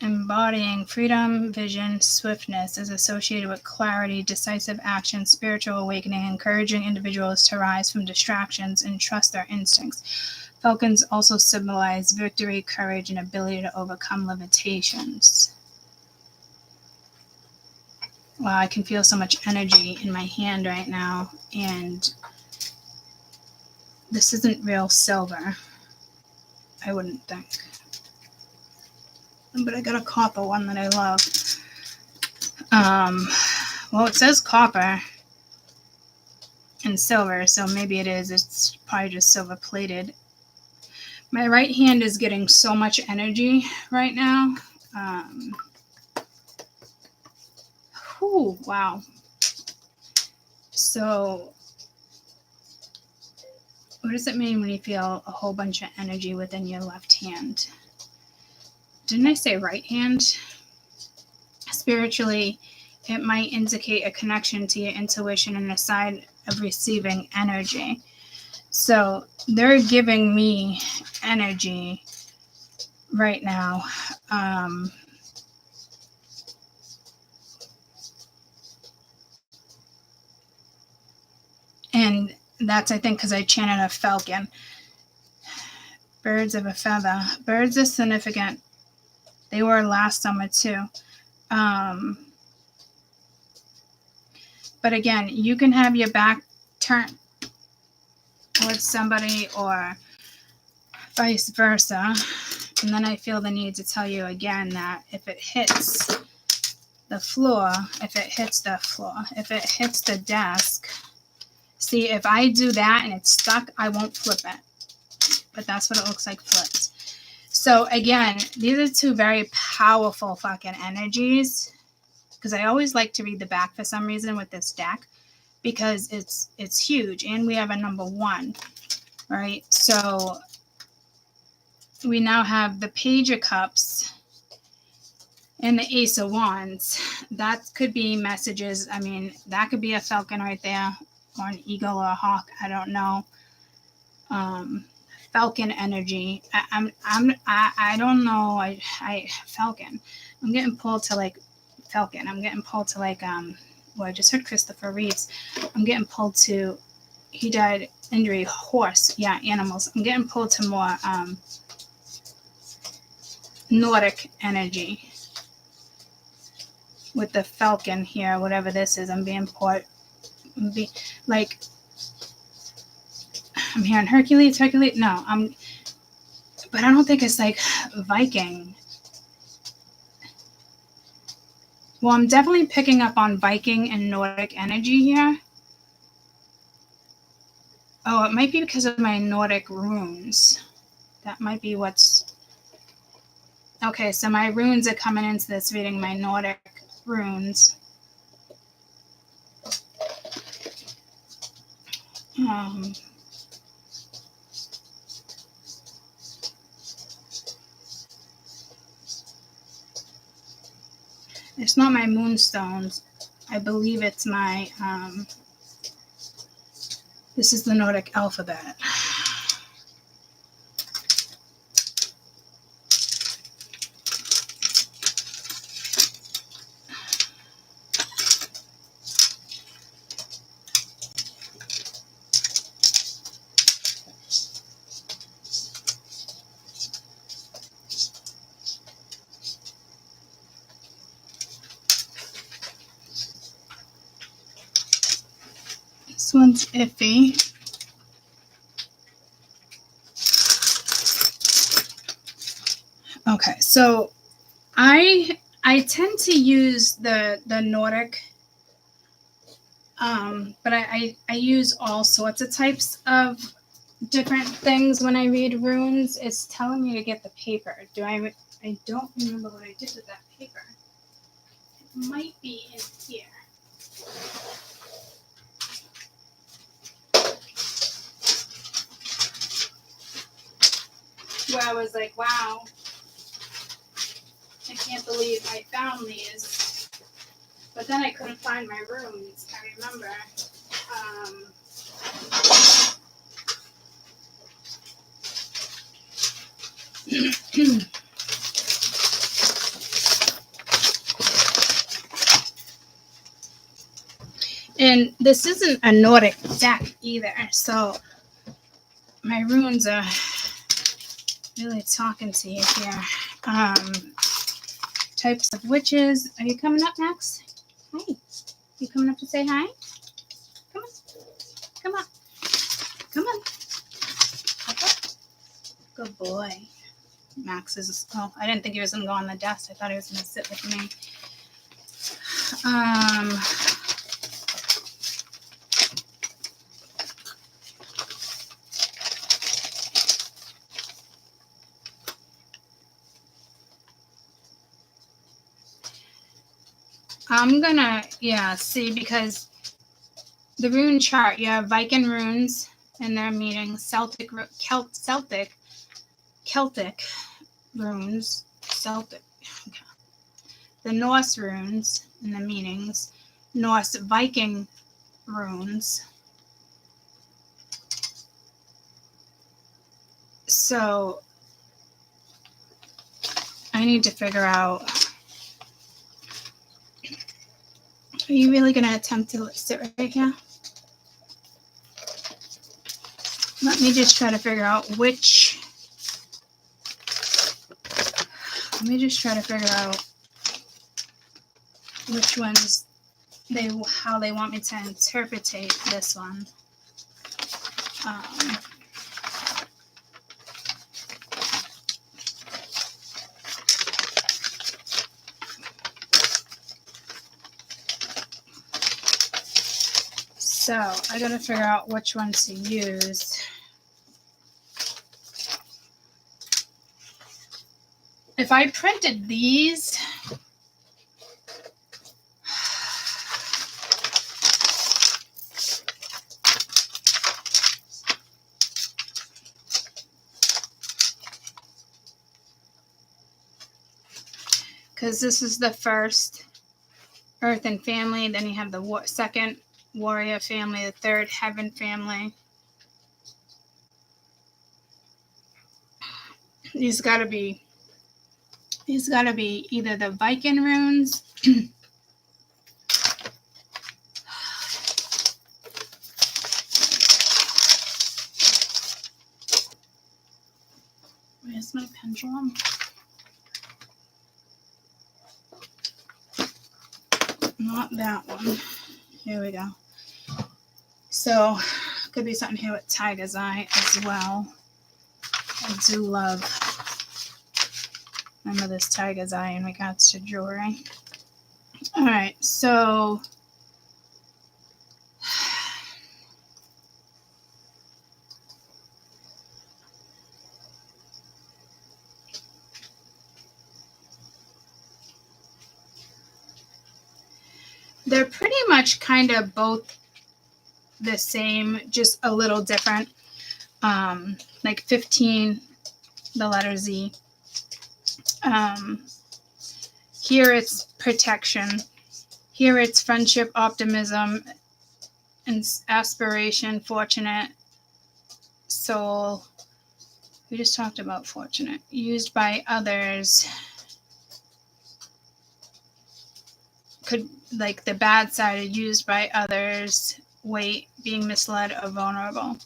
embodying freedom, vision, swiftness, is associated with clarity, decisive action, spiritual awakening, encouraging individuals to rise from distractions and trust their instincts. Falcons also symbolize victory, courage, and ability to overcome limitations. Wow, I can feel so much energy in my hand right now, and this isn't real silver, I wouldn't think. But I got a copper one that I love. Well, it says copper and silver, so maybe it is. It's probably just silver plated. My right hand is getting so much energy right now. Wow. So, what does it mean when you feel a whole bunch of energy within your left hand? Didn't I say right hand? Spiritually, it might indicate a connection to your intuition and a side of receiving energy. So they're giving me energy right now. And that's, I think, because I chanted a falcon. Birds of a feather. Birds are significant. They were last summer too. But again, you can have your back turned towards somebody or vice versa. And then I feel the need to tell you again that if it hits the floor, if it hits the desk, see, if I do that and it's stuck, I won't flip it. But that's what it looks like flipped. So again, these are two very powerful fucking energies, because I always like to read the back for some reason with this deck, because it's huge, and we have a number 1, right? So we now have the Page of Cups and the Ace of Wands. That could be messages. I mean, that could be a falcon right there, or an eagle or a hawk. I don't know. Falcon energy. I don't know. I Falcon. I'm getting pulled to like Falcon. I'm getting pulled to like well, I just heard Christopher Reeves. I'm getting pulled to, he died injury, horse. Yeah, animals. I'm getting pulled to more Nordic energy with the Falcon here, whatever this is. I'm being pulled, like, I'm hearing Hercules. No, but I don't think it's like Viking. Well, I'm definitely picking up on Viking and Nordic energy here. Oh, it might be because of my Nordic runes. That might be what's... Okay, so my runes are coming into this reading, my Nordic runes. It's not my moonstones. I believe it's my... this is the Nordic alphabet. This one's iffy. Okay, so I tend to use the Nordic, but I use all sorts of types of different things when I read runes. It's telling me to get the paper. I don't remember what I did with that paper. It might be in here. Where I was like, wow, I can't believe I found these. But then I couldn't find my runes. I remember. And this isn't a Nordic deck either, so my runes are really talking to you here. Types of witches. Are you coming up next? Hi. You coming up to say hi? Come on. Come on. Come on. Up, up. Good boy. Max is... Oh, I didn't think he was going to go on the desk. I thought he was going to sit with me. I'm gonna, see, because the rune chart, you have Viking runes, and they're meaning Celtic runes, Celtic. Okay. The Norse runes and the meanings, Norse Viking runes. So I need to figure out. Are you really going to attempt to sit right here? Let me just try to figure out which... Let me just try to figure out which ones how they want me to interpretate this one. So I gotta figure out which one to use. If I printed these, because this is the first earth and family. Then you have the second warrior family, the third heaven family. These gotta be either the Viking runes. Where's my pendulum? Not that one. Here we go. So, could be something here with Tiger's Eye as well. I do love, remember this Tiger's Eye in regards to jewelry. All right, so they're pretty much kind of both the same, just a little different. Like 15, the letter Z. Here it's protection. Here it's friendship, optimism, and aspiration, fortunate, soul. We just talked about fortunate. Used by others. Could, like the bad side, used by others, weight, being misled or vulnerable.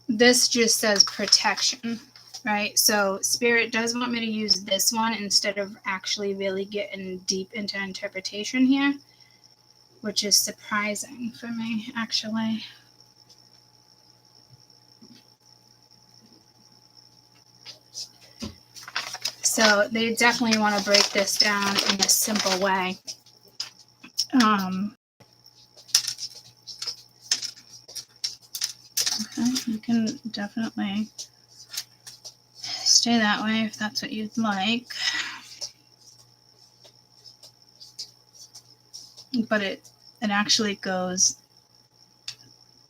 This just says protection, right? So Spirit does want me to use this one instead of actually really getting deep into interpretation here, which is surprising for me, actually. So they definitely want to break this down in a simple way. Okay, you can definitely stay that way if that's what you'd like. But it actually goes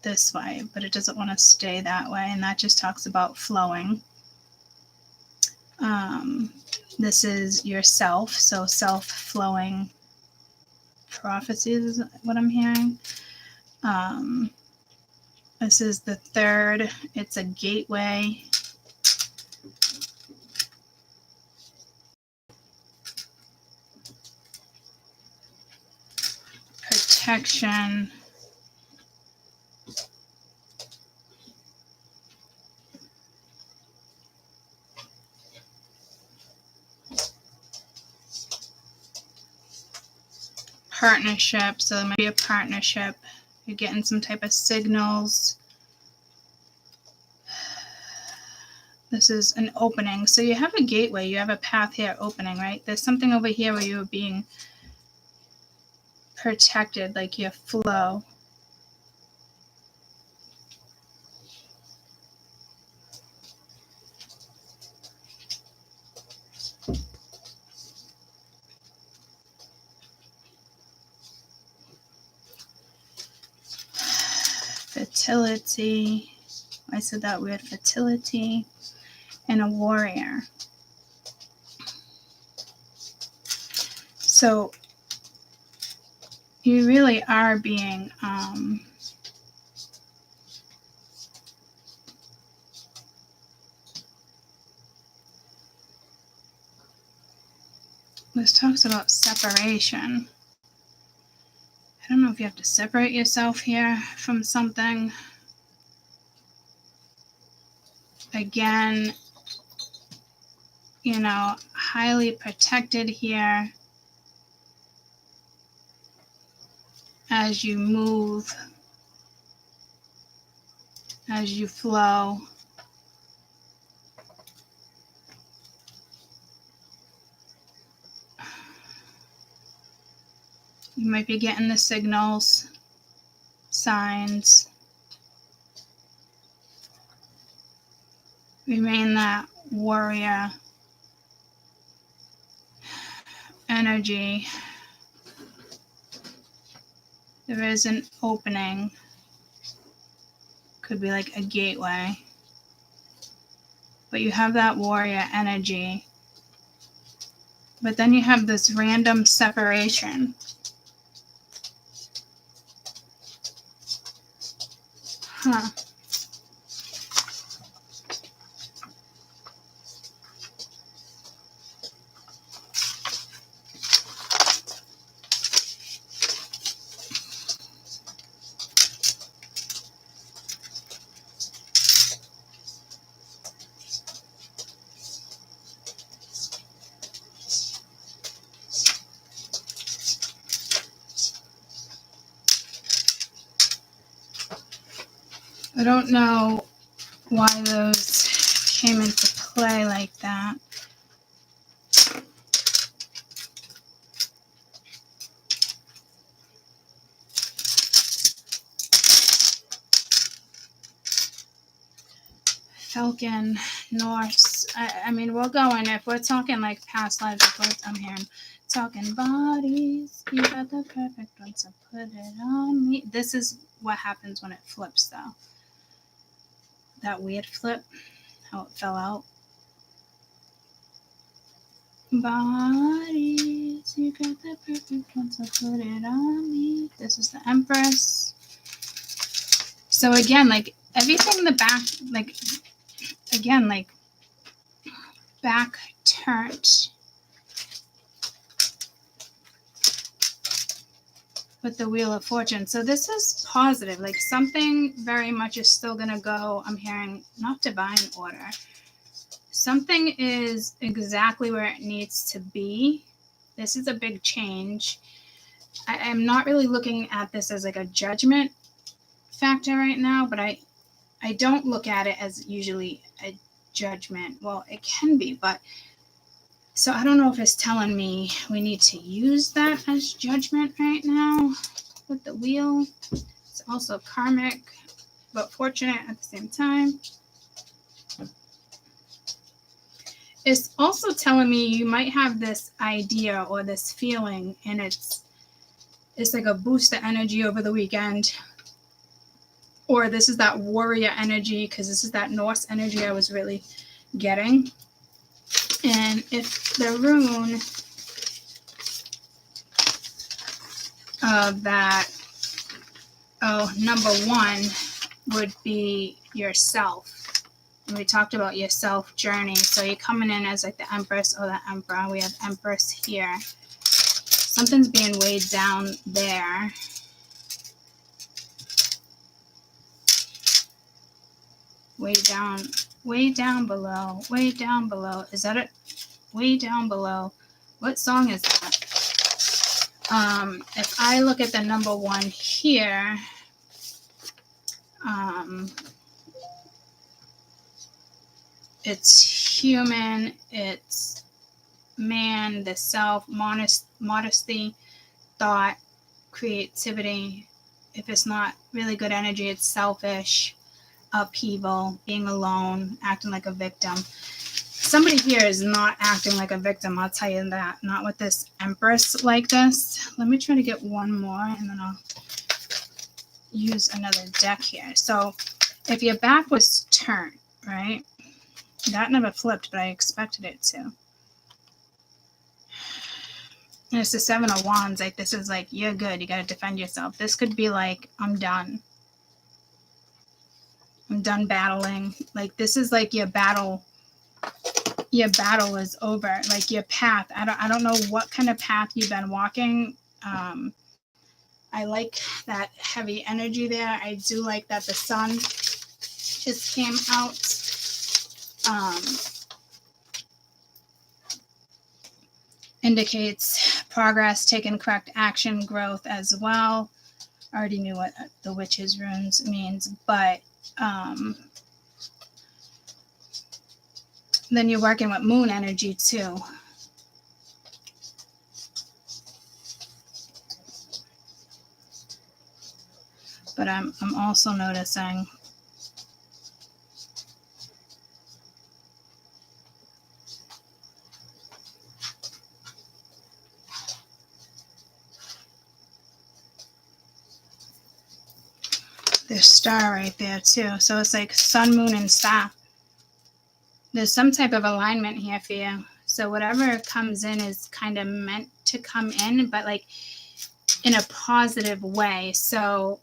this way, but it doesn't want to stay that way, and that just talks about flowing. This is yourself, so self-flowing prophecies is what I'm hearing. This is the third. It's a gateway. Protection. Partnership. So there might be a partnership. You're getting some type of signals. This is an opening. So you have a gateway. You have a path here opening, right? There's something over here where you're being protected, like your flow. Fertility. I said that word, fertility. And a warrior. So you really are being this talks about separation. I don't know if you have to separate yourself here from something. Again, you know, highly protected here as you move, as you flow. You might be getting the signals, signs. Remain that warrior energy. There is an opening. Could be like a gateway. But you have that warrior energy. But then you have this random separation. Huh. I don't know why those came into play like that. Falcon, Norse. I mean, we're going, if we're talking like past lives, I'm hearing talking bodies. You got the perfect one, so put it on me. This is what happens when it flips, though. That weird flip, how it fell out. Bodies, you got the perfect one, so put it on me. This is the Empress. So again, like everything in the back, like again, like back turned with the Wheel of Fortune. So this is positive, like something very much is still going to go, I'm hearing, not divine order. Something is exactly where it needs to be. This is a big change. I'm not really looking at this as like a judgment factor right now, but I don't look at it as usually a judgment. Well, it can be, but so I don't know if it's telling me we need to use that as judgment right now with the wheel. It's also karmic, but fortunate at the same time. It's also telling me you might have this idea or this feeling, and it's like a boost of energy over the weekend. Or this is that warrior energy, because this is that Norse energy I was really getting. And if the rune of that, number one would be yourself. And we talked about your self journey. So you're coming in as like the Empress or the Emperor. We have Empress here. Something's being weighed down there. Way down below. Is that it? Way down below. What song is that? If I look at the number one here, it's human, it's man, the self, modesty, thought, creativity. If it's not really good energy, it's selfish, upheaval, being alone, acting like a victim. Somebody here is not acting like a victim, I'll tell you that. Not with this Empress like this. Let me try to get one more, and then I'll use another deck here. So if your back was turned, right? That never flipped, but I expected it to. And it's the Seven of Wands. Like, this is like, you're good. You got to defend yourself. This could be like, I'm done. I'm done battling. Like, this is like your battle. Your battle is over. Like, your path. I don't know what kind of path you've been walking. I like that heavy energy there. I do like that the sun just came out. Indicates progress, taking correct action, growth as well. I already knew what the witch's runes means, but then you're working with moon energy too. But I'm also noticing there's star right there too. So it's like sun, moon, and star. There's some type of alignment here for you. So whatever comes in is kind of meant to come in, but like in a positive way. So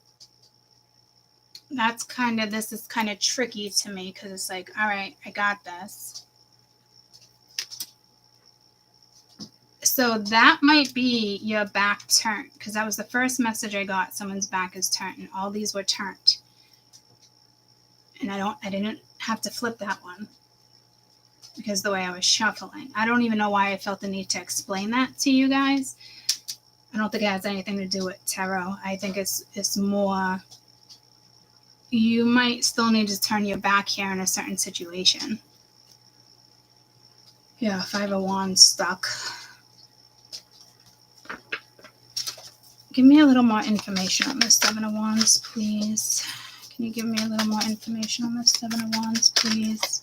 that's kind of, this is kind of tricky to me because it's like, all right, I got this. So that might be your back turn, because that was the first message I got. Someone's back is turned, and all these were turned. And I didn't have to flip that one because the way I was shuffling. I don't even know why I felt the need to explain that to you guys. I don't think it has anything to do with tarot. I think it's more, you might still need to turn your back here in a certain situation. Yeah, 5 of Wands stuck. Give me a little more information on the 7 of Wands, please. Can you give me a little more information on the 7 of Wands, please?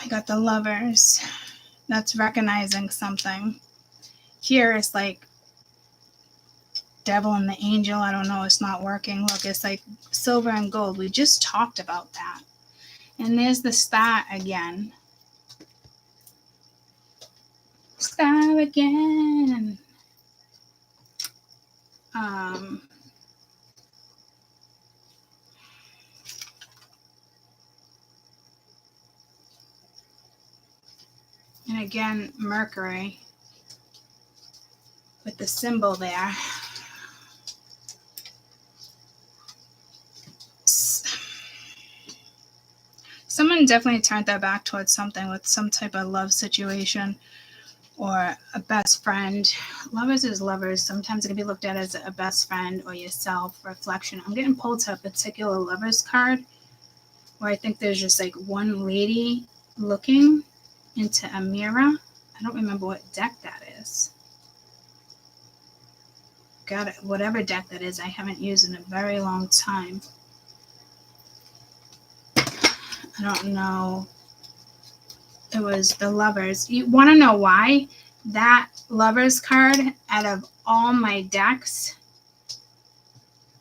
I got the Lovers. That's recognizing something. Here it's like Devil and the Angel. I don't know. It's not working. Look, it's like silver and gold. We just talked about that. And there's the Star again. Star again. And again, Mercury with the symbol there. Someone definitely turned their back towards something with some type of love situation or a best friend. Lovers is lovers. Sometimes it can be looked at as a best friend or yourself reflection. I'm getting pulled to a particular lovers card where I think there's just like one lady looking into a mirror. I don't remember what deck that is. Got it. Whatever deck that is, I haven't used in a very long time. I don't know. It was the Lovers. You want to know why? That Lovers card, out of all my decks,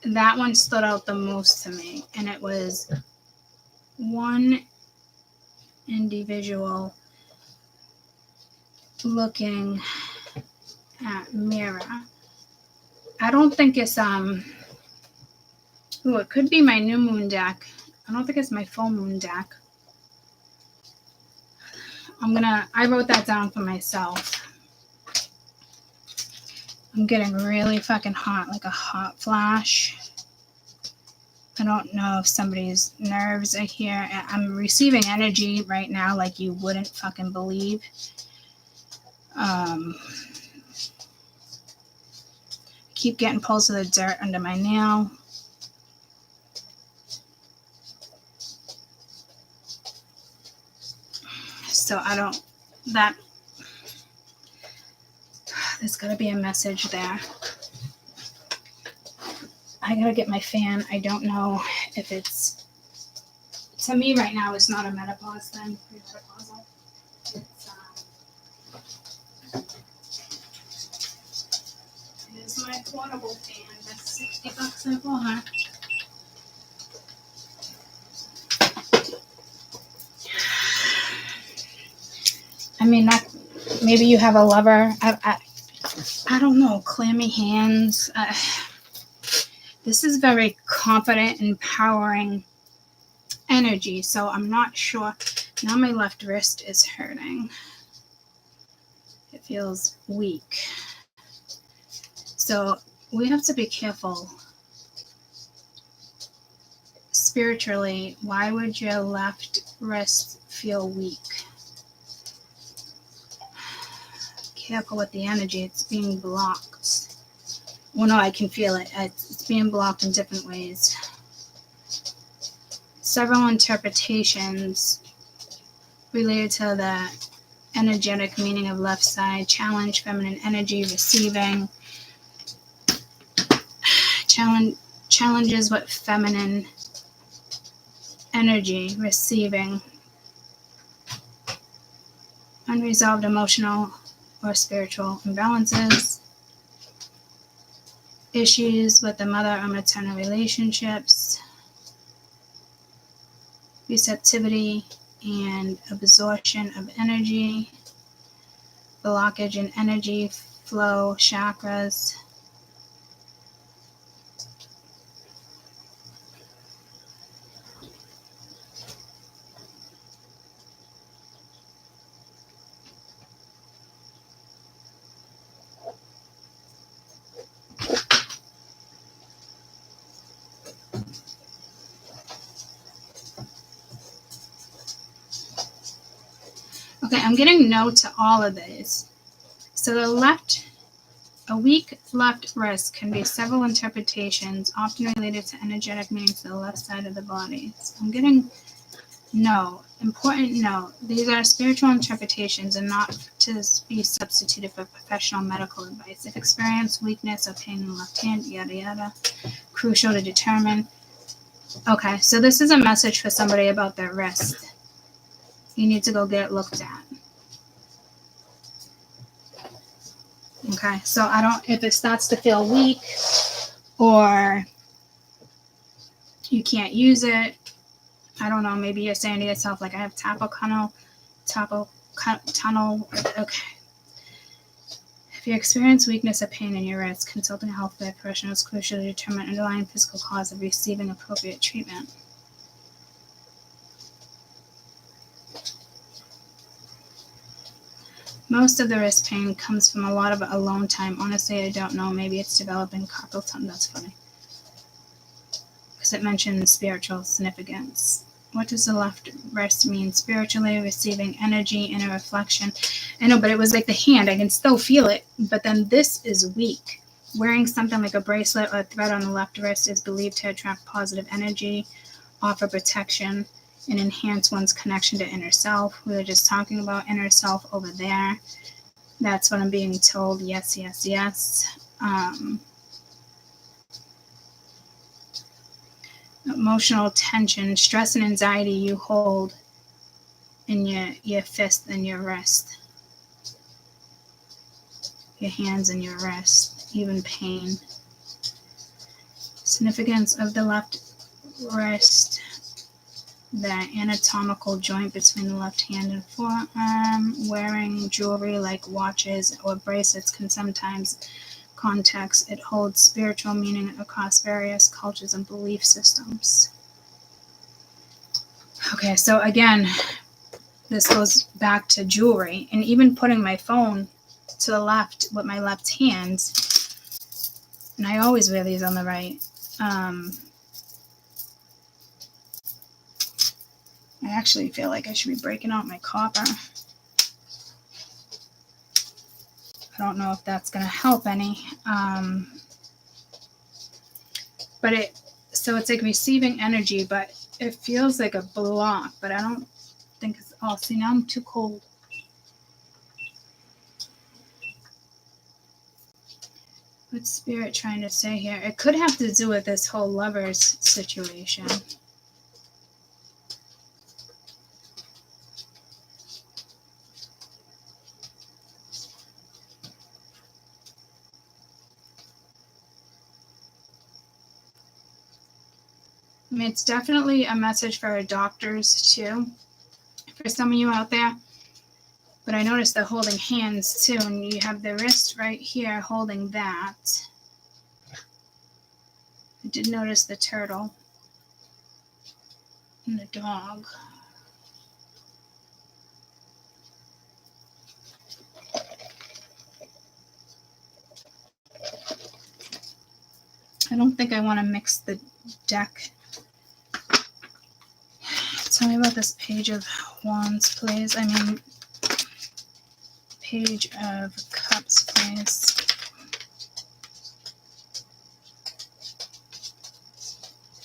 that one stood out the most to me. And it was one individual looking at mirror. I don't think it's it could be my new moon deck. I don't think it's my full moon deck. I wrote that down for myself. I'm getting really fucking hot, like a hot flash. I don't know if somebody's nerves are here. I'm receiving energy right now like you wouldn't fucking believe. Keep getting pulls of the dirt under my nail. So there's got to be a message there. I got to get my fan. I don't know if it's, to me right now, it's not a menopause thing. Premenopausal. It is my portable fan. That's $60 I bought. I mean, that maybe you have a lover. I don't know. Clammy hands. This is very confident, empowering energy. So I'm not sure. Now my left wrist is hurting. It feels weak. So we have to be careful. Spiritually, why would your left wrist feel weak? Careful with the energy. It's being blocked. Well, no, I can feel it. It's being blocked in different ways. Several interpretations related to the energetic meaning of left side. Challenge, feminine energy, receiving. Challenges with feminine energy, receiving. Unresolved emotional or spiritual imbalances, issues with the mother or maternal relationships, receptivity, and absorption of energy, blockage in energy flow, chakras. Okay, I'm getting no to all of these. So a weak left wrist can be several interpretations, often related to energetic meanings to the left side of the body. So I'm getting no. Important note, these are spiritual interpretations and not to be substituted for professional medical advice. If experience weakness or pain in the left hand, yada yada, crucial to determine. Okay, so this is a message for somebody about their wrist. You need to go get it looked at. Okay, so if it starts to feel weak or you can't use it, I don't know, maybe you're saying to yourself, like, I have carpal tunnel. Okay. If you experience weakness or pain in your wrist, consulting a healthcare professional is crucial to determine underlying physical cause of receiving appropriate treatment. Most of the wrist pain comes from a lot of alone time. Honestly, I don't know. Maybe it's developing carpal tunnel. That's funny. Because it mentions spiritual significance. What does the left wrist mean? Spiritually, receiving energy, inner reflection. I know, but it was like the hand. I can still feel it. But then this is weak. Wearing something like a bracelet or a thread on the left wrist is believed to attract positive energy, offer protection, and enhance one's connection to inner self. We were just talking about inner self over there. That's what I'm being told. Yes, yes, yes. Emotional tension, stress and anxiety you hold in your fist and your wrist. Your hands and your wrist. Even pain. Significance of the left wrist. The anatomical joint between the left hand and forearm. Wearing jewelry like watches or bracelets can sometimes context. It holds spiritual meaning across various cultures and belief systems. Okay, so again, this goes back to jewelry, and even putting my phone to the left with my left hand, and I always wear these on the right. I actually feel like I should be breaking out my copper. I don't know if that's going to help any. But it's like receiving energy, but it feels like a block, but I don't think it's, oh, see, now I'm too cold. What's Spirit trying to say here? It could have to do with this whole lovers situation. I mean, it's definitely a message for our doctors, too, for some of you out there. But I noticed they're holding hands, too, and you have the wrist right here holding that. I did notice the turtle and the dog. I don't think I want to mix the deck. Tell me about this Page of Wands, please. I mean, Page of Cups, please.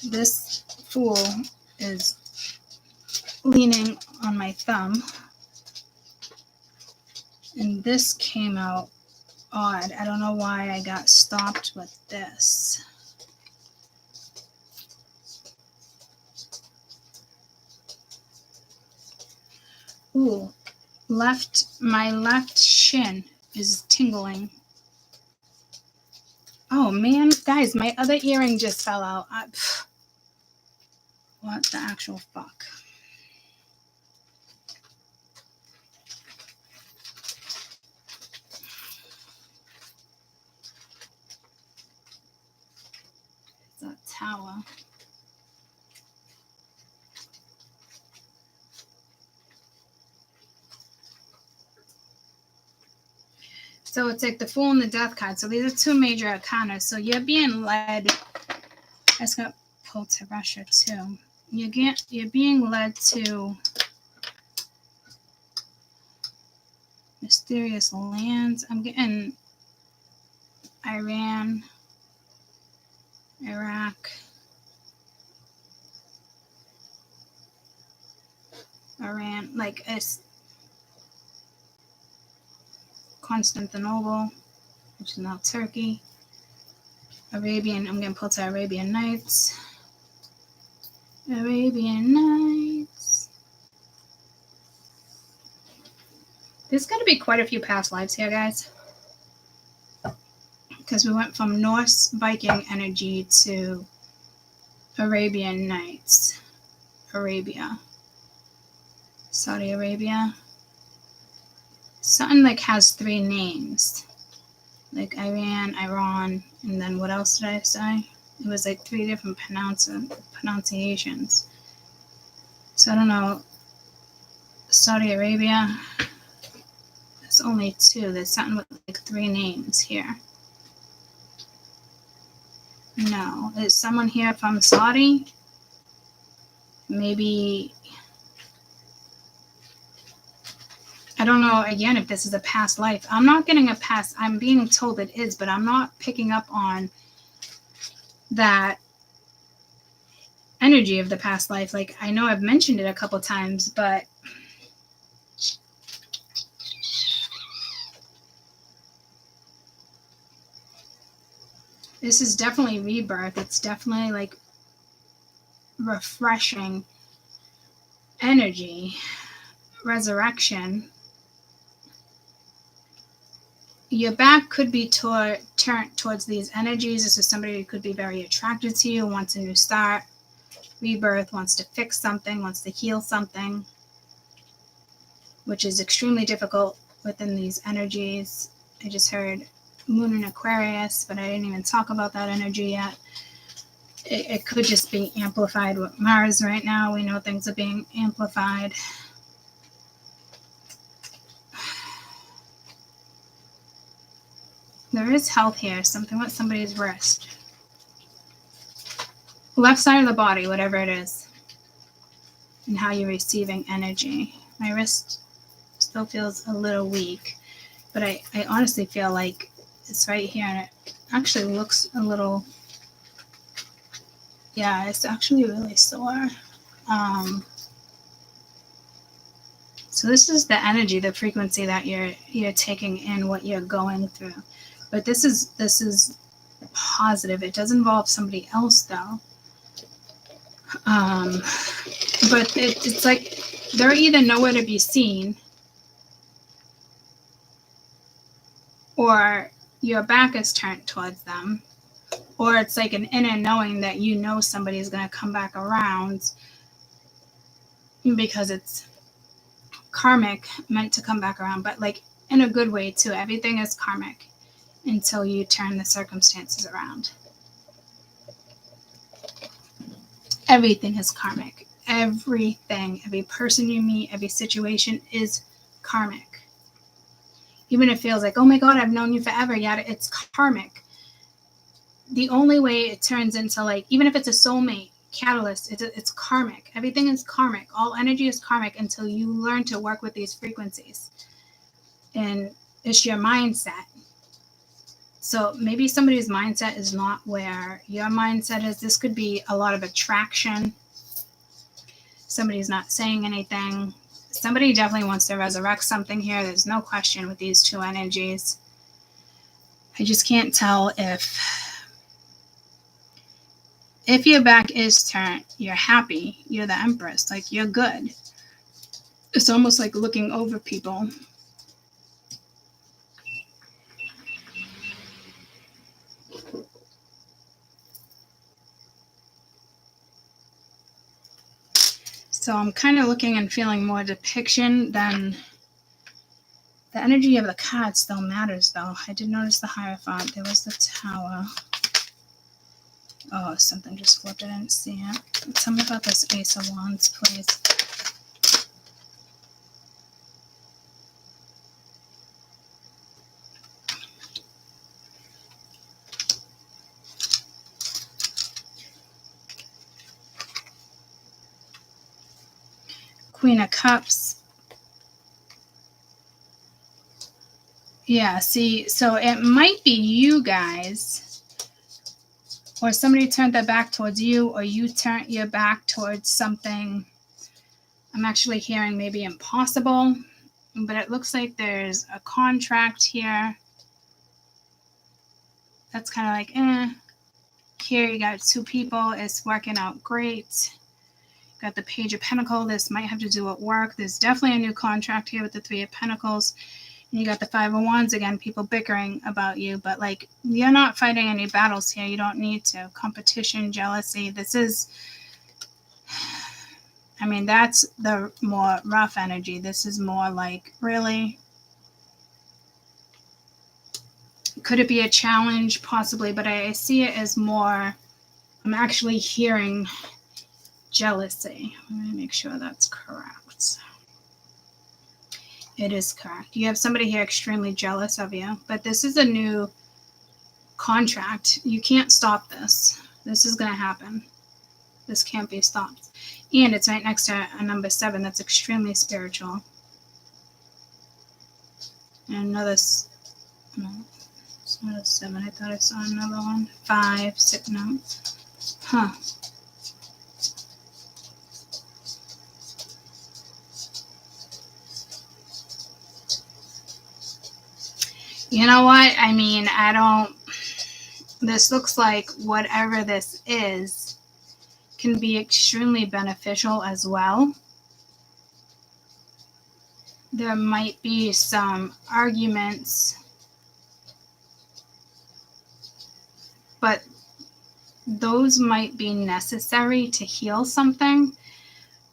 This Fool is leaning on my thumb. And this came out odd. I don't know why I got stopped with this. Ooh, my left shin is tingling. Oh man, guys, my other earring just fell out. What the actual fuck? So it's like the Fool and the Death card. So these are two major arcana. So you're being led. I just got pulled to Russia too. You're being led to mysterious lands. I'm getting Iran, Iraq, Iran, like it's Constantinople, which is now Turkey. Arabian, I'm getting pulled to Arabian Nights. Arabian Nights. There's got to be quite a few past lives here, guys. Because we went from Norse Viking energy to Arabian Nights. Arabia. Saudi Arabia. Something like has three names. Like Iran, Iran, and then what else did I say? It was like three different pronunciations. So I don't know. Saudi Arabia. There's only two. There's something with like three names here. No. Is someone here from Saudi? Maybe. I don't know, again, if this is a past life. I'm not getting a past. I'm being told it is, but I'm not picking up on that energy of the past life. Like, I know I've mentioned it a couple times, but this is definitely rebirth. It's definitely like refreshing energy, resurrection. Your back could be turned towards these energies. This is somebody who could be very attracted to you, wants a new start, rebirth, wants to fix something, wants to heal something, which is extremely difficult within these energies. I just heard Moon in Aquarius, but I didn't even talk about that energy yet. It could just be amplified with Mars right now. We know things are being amplified. There is health here, something with somebody's wrist. Left side of the body, whatever it is. And how you're receiving energy. My wrist still feels a little weak, but I honestly feel like it's right here, and it actually looks a little, yeah, it's actually really sore. So this is the energy, the frequency that you're taking in, what you're going through. But this is positive. It does involve somebody else, though. But it's like they're either nowhere to be seen, or your back is turned towards them, or it's like an inner knowing that you know somebody's going to come back around because it's karmic, meant to come back around, but like in a good way too. Everything is karmic until you turn the circumstances around. Everything is karmic. Everything, every person you meet, every situation is karmic. Even if it feels like, oh my God, I've known you forever, yet it's karmic. The only way it turns into, like, even if it's a soulmate, catalyst, it's karmic. Everything is karmic. All energy is karmic until you learn to work with these frequencies. And it's your mindset. So maybe somebody's mindset is not where your mindset is. This could be a lot of attraction. Somebody's not saying anything. Somebody definitely wants to resurrect something here. There's no question with these two energies. I just can't tell if your back is turned, you're happy, you're the Empress, like you're good. It's almost like looking over people. So I'm kind of looking and feeling more depiction than the energy of the card still matters, though. I did notice the Hierophant. There was the Tower. Oh, something just flipped. I didn't see it. Tell me about this Ace of Wands, please. Queen of Cups. Yeah, see, so it might be you guys, or somebody turned their back towards you, or you turned your back towards something. I'm actually hearing maybe impossible, but it looks like there's a contract here. That's kind of like, Here you got two people. It's working out great. Got the Page of Pentacles. This might have to do with work. There's definitely a new contract here with the Three of Pentacles. And you got the Five of Wands again, people bickering about you. But, like, you're not fighting any battles here. You don't need to. Competition, jealousy. This is, I mean, that's the more rough energy. This is more like, really? Could it be a challenge? Possibly. But I see it as more, I'm actually hearing jealousy. Let me make sure that's correct. It is correct. You have somebody here extremely jealous of you, but this is a new contract. You can't stop this. This is going to happen. This can't be stopped. And it's right next to a number 7 that's extremely spiritual. And another, no, it's not a 7. I thought I saw another one. 5, 6, no. Huh. You know what? I mean, this looks like whatever this is can be extremely beneficial as well. There might be some arguments, but those might be necessary to heal something.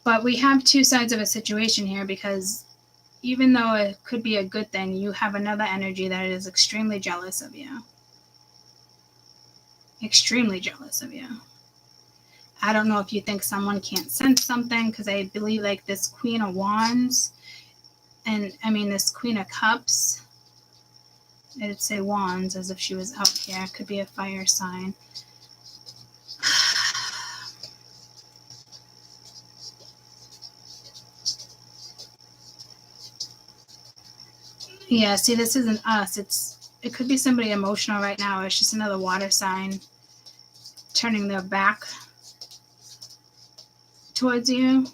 But we have two sides of a situation here, because even though it could be a good thing, you have another energy that is extremely jealous of you. Extremely jealous of you. I don't know if you think someone can't sense something, because I believe like this Queen of Wands, and I mean this Queen of Cups, it'd say Wands as if she was out here. It could be a fire sign. Yeah, see, this isn't us. It could be somebody emotional right now. It's just another water sign turning their back towards you.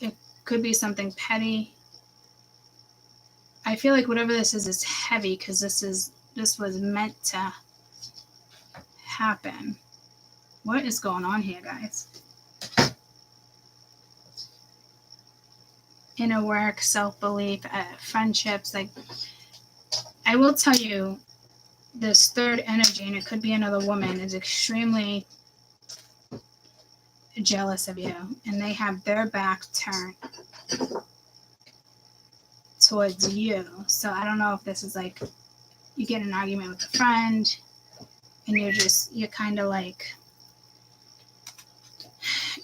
It could be something petty. I feel like whatever this is heavy, because this was meant to happen. What is going on here, guys? Inner work, self-belief, friendships. Like, I will tell you, this third energy, and it could be another woman, is extremely jealous of you, and they have their back turned towards you. So I don't know if this is like you get an argument with a friend, and you're kind of like,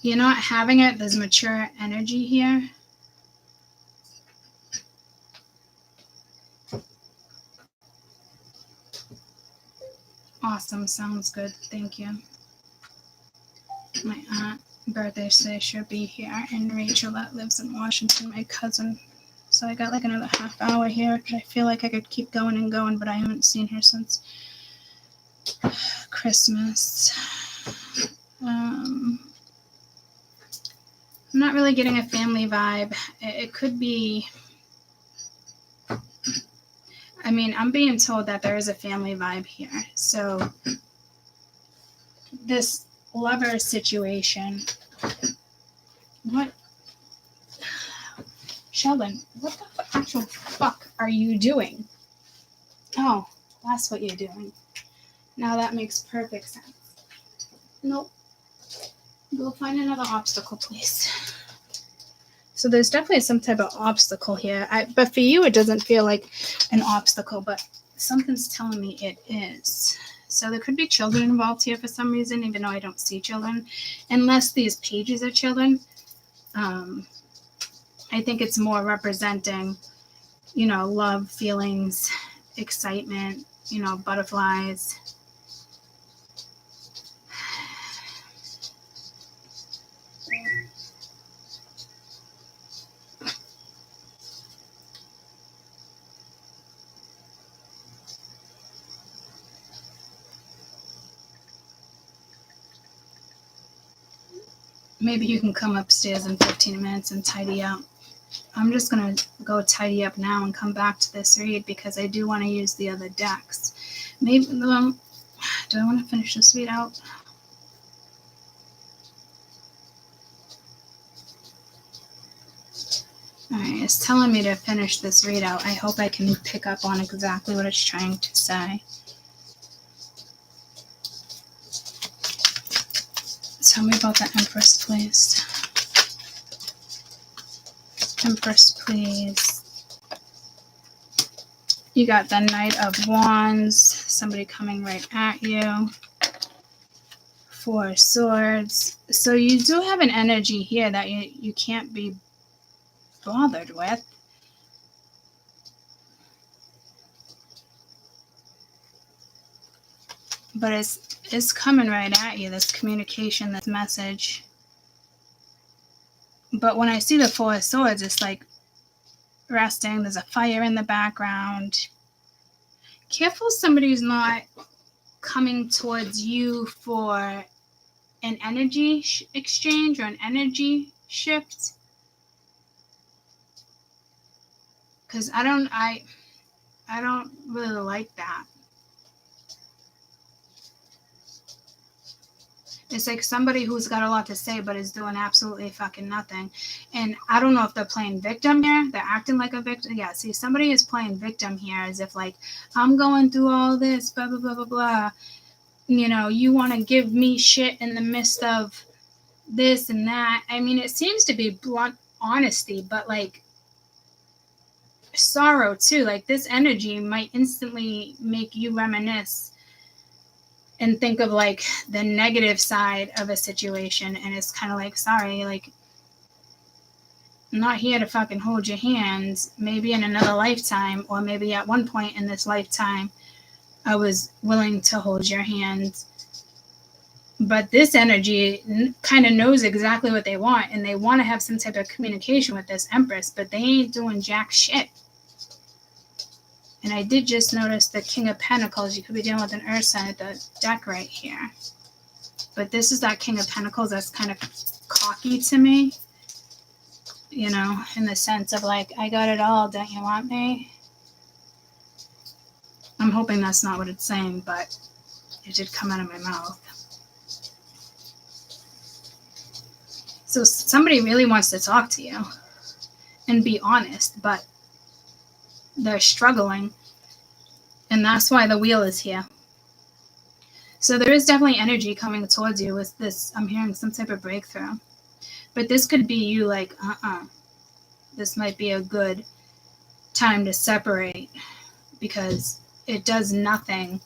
you're not having it. There's mature energy here. Awesome. Sounds good. Thank you. My aunt birthday today should be here, and Rachel that lives in Washington, my cousin. So I got like another half hour here. I feel like I could keep going and going, but I haven't seen her since Christmas. I'm not really getting a family vibe. It could be, I mean, I'm being told that there is a family vibe here. So this lover situation, what? Sheldon, what the actual fuck are you doing? Oh, that's what you're doing. Now that makes perfect sense. Nope. Go find another obstacle, please. So there's definitely some type of obstacle here. But for you, it doesn't feel like an obstacle, but something's telling me it is. So there could be children involved here for some reason, even though I don't see children. Unless these pages are children. I think it's more representing, love, feelings, excitement, butterflies. Maybe you can come upstairs in 15 minutes and tidy up. I'm just going to go tidy up now and come back to this read because I do want to use the other decks. Maybe, do I want to finish this read out? Alright, it's telling me to finish this readout. I hope I can pick up on exactly what it's trying to say. Tell me about the Empress, please. Empress, please. You got the Knight of Wands, somebody coming right at you. Four of Swords. So you do have an energy here that you can't be bothered with. But it's coming right at you, this communication, this message. But when I see the Four of Swords, it's like resting. There's a fire in the background. Careful somebody's not coming towards you for an energy exchange or an energy shift. Because I don't really like that. It's like somebody who's got a lot to say but is doing absolutely fucking nothing. And I don't know if they're playing victim here. They're acting like a victim. Yeah, see, somebody is playing victim here as if like, I'm going through all this, blah, blah, blah, blah, blah. You know, you want to give me shit in the midst of this and that. I mean, it seems to be blunt honesty, but like sorrow too. Like this energy might instantly make you reminisce and think of like the negative side of a situation, and it's kind of like, sorry, like I'm not here to fucking hold your hands. Maybe in another lifetime, or maybe at one point in this lifetime I was willing to hold your hands. But this energy kind of knows exactly what they want, and they want to have some type of communication with this Empress, but they ain't doing jack shit. And I did just notice the King of Pentacles. You could be dealing with an Earth sign at the deck right here. But this is that King of Pentacles that's kind of cocky to me. You know, in the sense of like, I got it all, don't you want me? I'm hoping that's not what it's saying, but it did come out of my mouth. So somebody really wants to talk to you and be honest, but they're struggling, and that's why the Wheel is here. So there is definitely energy coming towards you with this. I'm hearing some type of breakthrough, but this could be you like, this might be a good time to separate, because it does nothing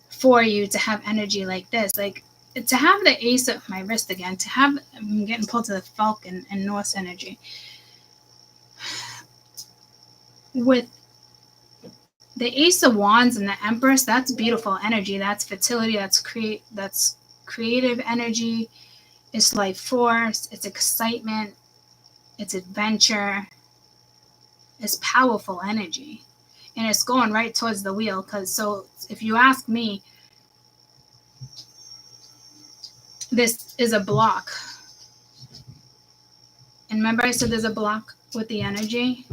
for you to have energy like this. Like to have the Ace of my wrist again, to have, I'm getting pulled to the Falcon and Norse energy. With the Ace of Wands and the Empress, that's beautiful energy. That's fertility. That's creative energy. It's life force. It's excitement. It's adventure. It's powerful energy, and it's going right towards the Wheel. Because so, if you ask me, this is a block. And remember, I said there's a block with the energy.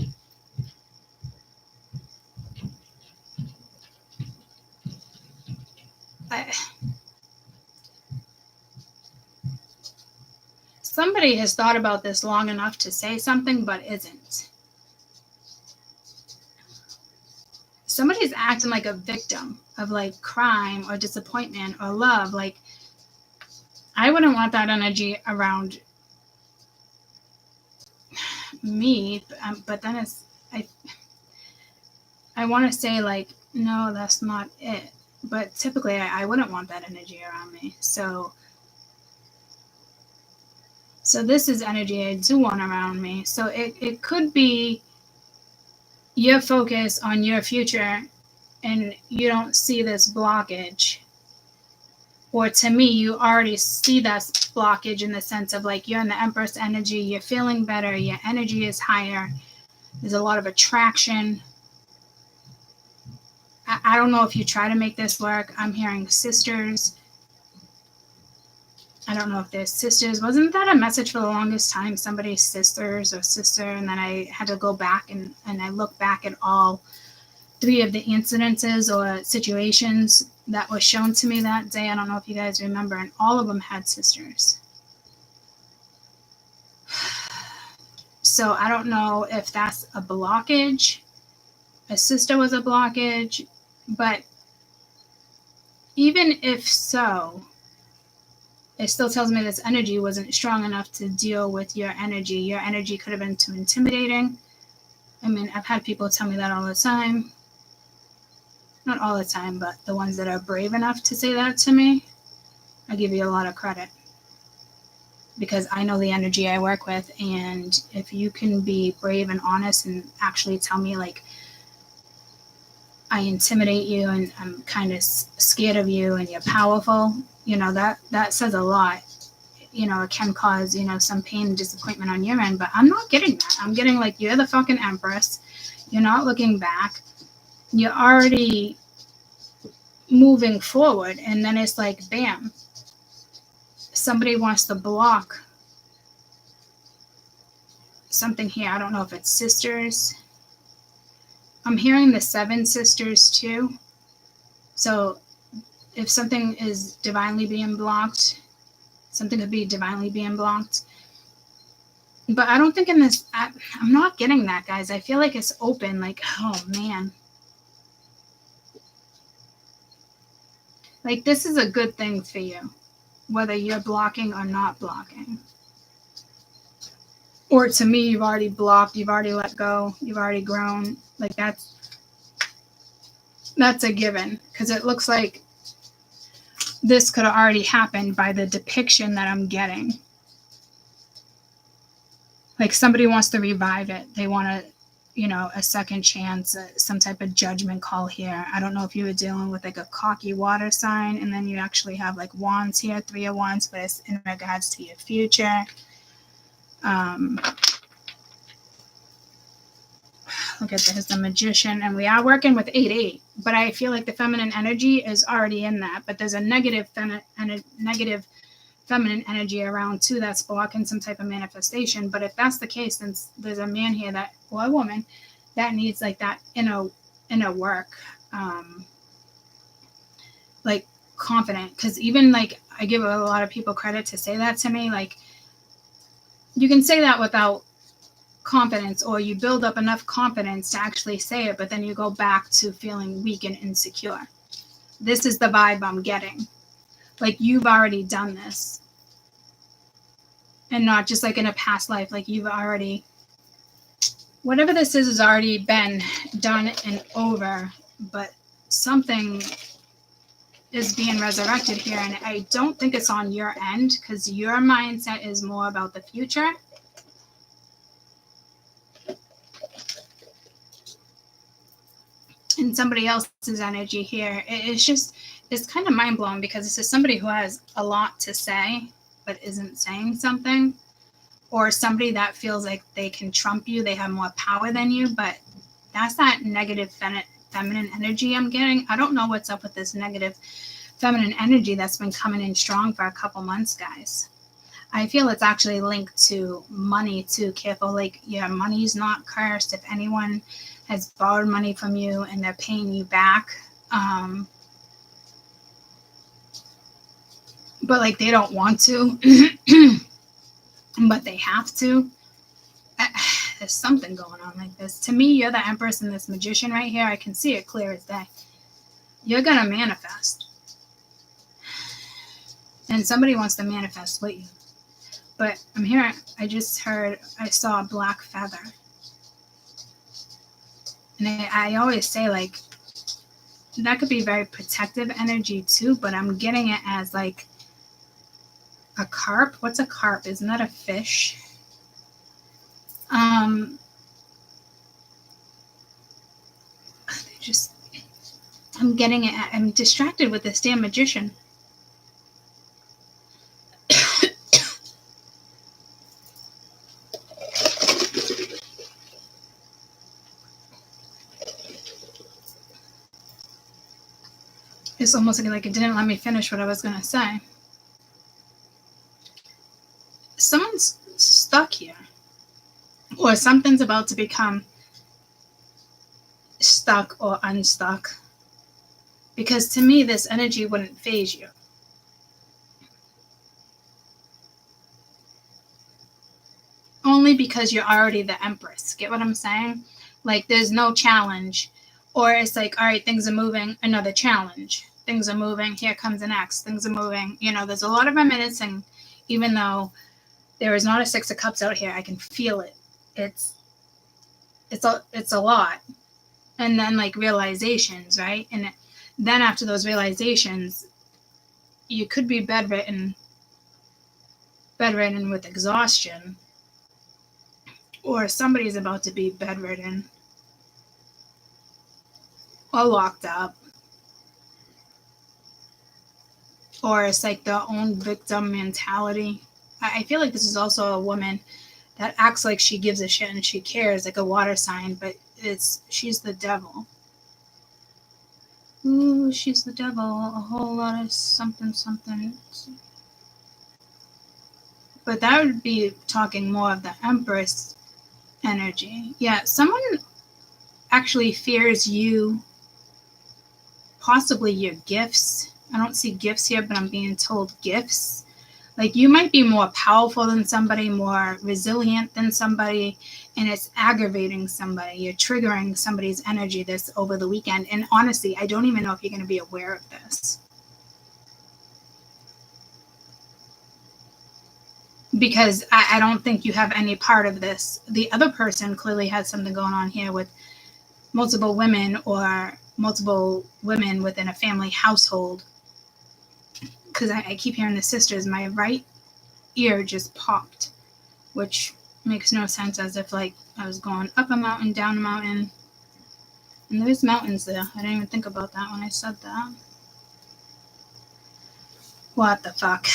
Somebody has thought about this long enough to say something, but isn't. Somebody's acting like a victim of like crime or disappointment or love. Like, I wouldn't want that energy around me, but then it's, I want to say like, no, that's not it. But typically I wouldn't want that energy around me. So this is energy I do want around me. So it could be your focus on your future and you don't see this blockage. Or to me, you already see that blockage in the sense of like, you're in the Empress energy, you're feeling better, your energy is higher, there's a lot of attraction. I don't know if you try to make this work. I'm hearing sisters. I don't know if they're sisters. Wasn't that a message for the longest time? Somebody's sisters or sister. And then I had to go back and I look back at all 3 of the incidences or situations that was shown to me that day. I don't know if you guys remember. And all of them had sisters. So I don't know if that's a blockage. A sister was a blockage. But even if so, it still tells me this energy wasn't strong enough to deal with your energy. Your energy could have been too intimidating. I mean, I've had people tell me that all the time. Not all the time, but the ones that are brave enough to say that to me, I give you a lot of credit. Because I know the energy I work with, and if you can be brave and honest and actually tell me, like, I intimidate you and I'm kind of scared of you and you're powerful, you know, that says a lot. You know, it can cause, you know, some pain and disappointment on your end, but I'm not getting that. I'm getting like, you're the fucking empress. You're not looking back. You're already moving forward. And then it's like, bam, somebody wants to block something here. I don't know if it's sisters. I'm hearing the 7 sisters too. So if something is divinely being blocked, something could be divinely being blocked. But I don't think in this, I'm not getting that, guys. I feel like it's open, like, oh man. Like, this is a good thing for you, whether you're blocking or not blocking. Or to me, you've already blocked, you've already let go, you've already grown. Like, that's a given, because it looks like this could have already happened by the depiction that I'm getting. Like, somebody wants to revive it. They want to, you know, a second chance, some type of judgment call here. I don't know if you were dealing with like a cocky water sign, and then you actually have like wands here, 3 of wands, but it's in regards to your future. Look at this, the Magician, and we are working with 8-8, but I feel like the feminine energy is already in that, but there's a negative feminine energy around too that's blocking some type of manifestation. But if that's the case, then there's a man here that, or a woman, that needs like that inner work, like confident. Because even like, I give a lot of people credit to say that to me, like, you can say that without confidence, or you build up enough confidence to actually say it, but then you go back to feeling weak and insecure. This is the vibe I'm getting. Like, you've already done this, and not just like in a past life. Like, you've already, whatever this is already been done and over, but something is being resurrected here. And I don't think it's on your end, because your mindset is more about the future. And somebody else's energy here, it's kind of mind-blowing, because this is somebody who has a lot to say but isn't saying something, or somebody that feels like they can trump you, they have more power than you, but that's that negative feminine energy I'm getting. I don't know what's up with this negative feminine energy that's been coming in strong for a couple months, guys. I feel it's actually linked to money too. Careful, like, your money's not cursed. If anyone has borrowed money from you and they're paying you back, but like they don't want to, but they have to. There's something going on like this. To me, you're the Empress and this Magician right here. I can see it clear as day. You're gonna manifest, and somebody wants to manifest with you. But I'm here. I saw a black feather. And I always say, like, that could be very protective energy too, but I'm getting it as like a carp. What's a carp? Isn't that a fish? I'm getting it. I'm distracted with this damn Magician. It's almost like it didn't let me finish what I was going to say. someone's stuck here, or something's about to become stuck or unstuck. Because to me, this energy wouldn't phase you. Only because you're already the Empress. Get what I'm saying? Like, there's no challenge. Or it's like, all right, things are moving, another challenge. Things are moving, here comes the next. Things are moving. You know, there's a lot of reminiscing, even though there is not a Six of Cups out here. I can feel it. It's a lot. And then, like, realizations, right? And then after those realizations, you could be bedridden with exhaustion, or somebody's about to be bedridden or locked up, or it's like their own victim mentality. I feel like this is also a woman that acts like she gives a shit and she cares, like a water sign, but she's the devil. Ooh, she's the devil. A whole lot of something. But that would be talking more of the Empress energy. Yeah, someone actually fears you, possibly your gifts. I don't see gifts here, but I'm being told gifts. Like, you might be more powerful than somebody, more resilient than somebody, and it's aggravating somebody. You're triggering somebody's energy this over the weekend. And honestly, I don't even know if you're going to be aware of this. Because I don't think you have any part of this. The other person clearly has something going on here with multiple women, or multiple women within a family household. Because I keep hearing the sisters. My right ear just popped, which makes no sense, as if like I was going up a mountain, down a mountain. And there's mountains there. I didn't even think about that when I said that. What the fuck?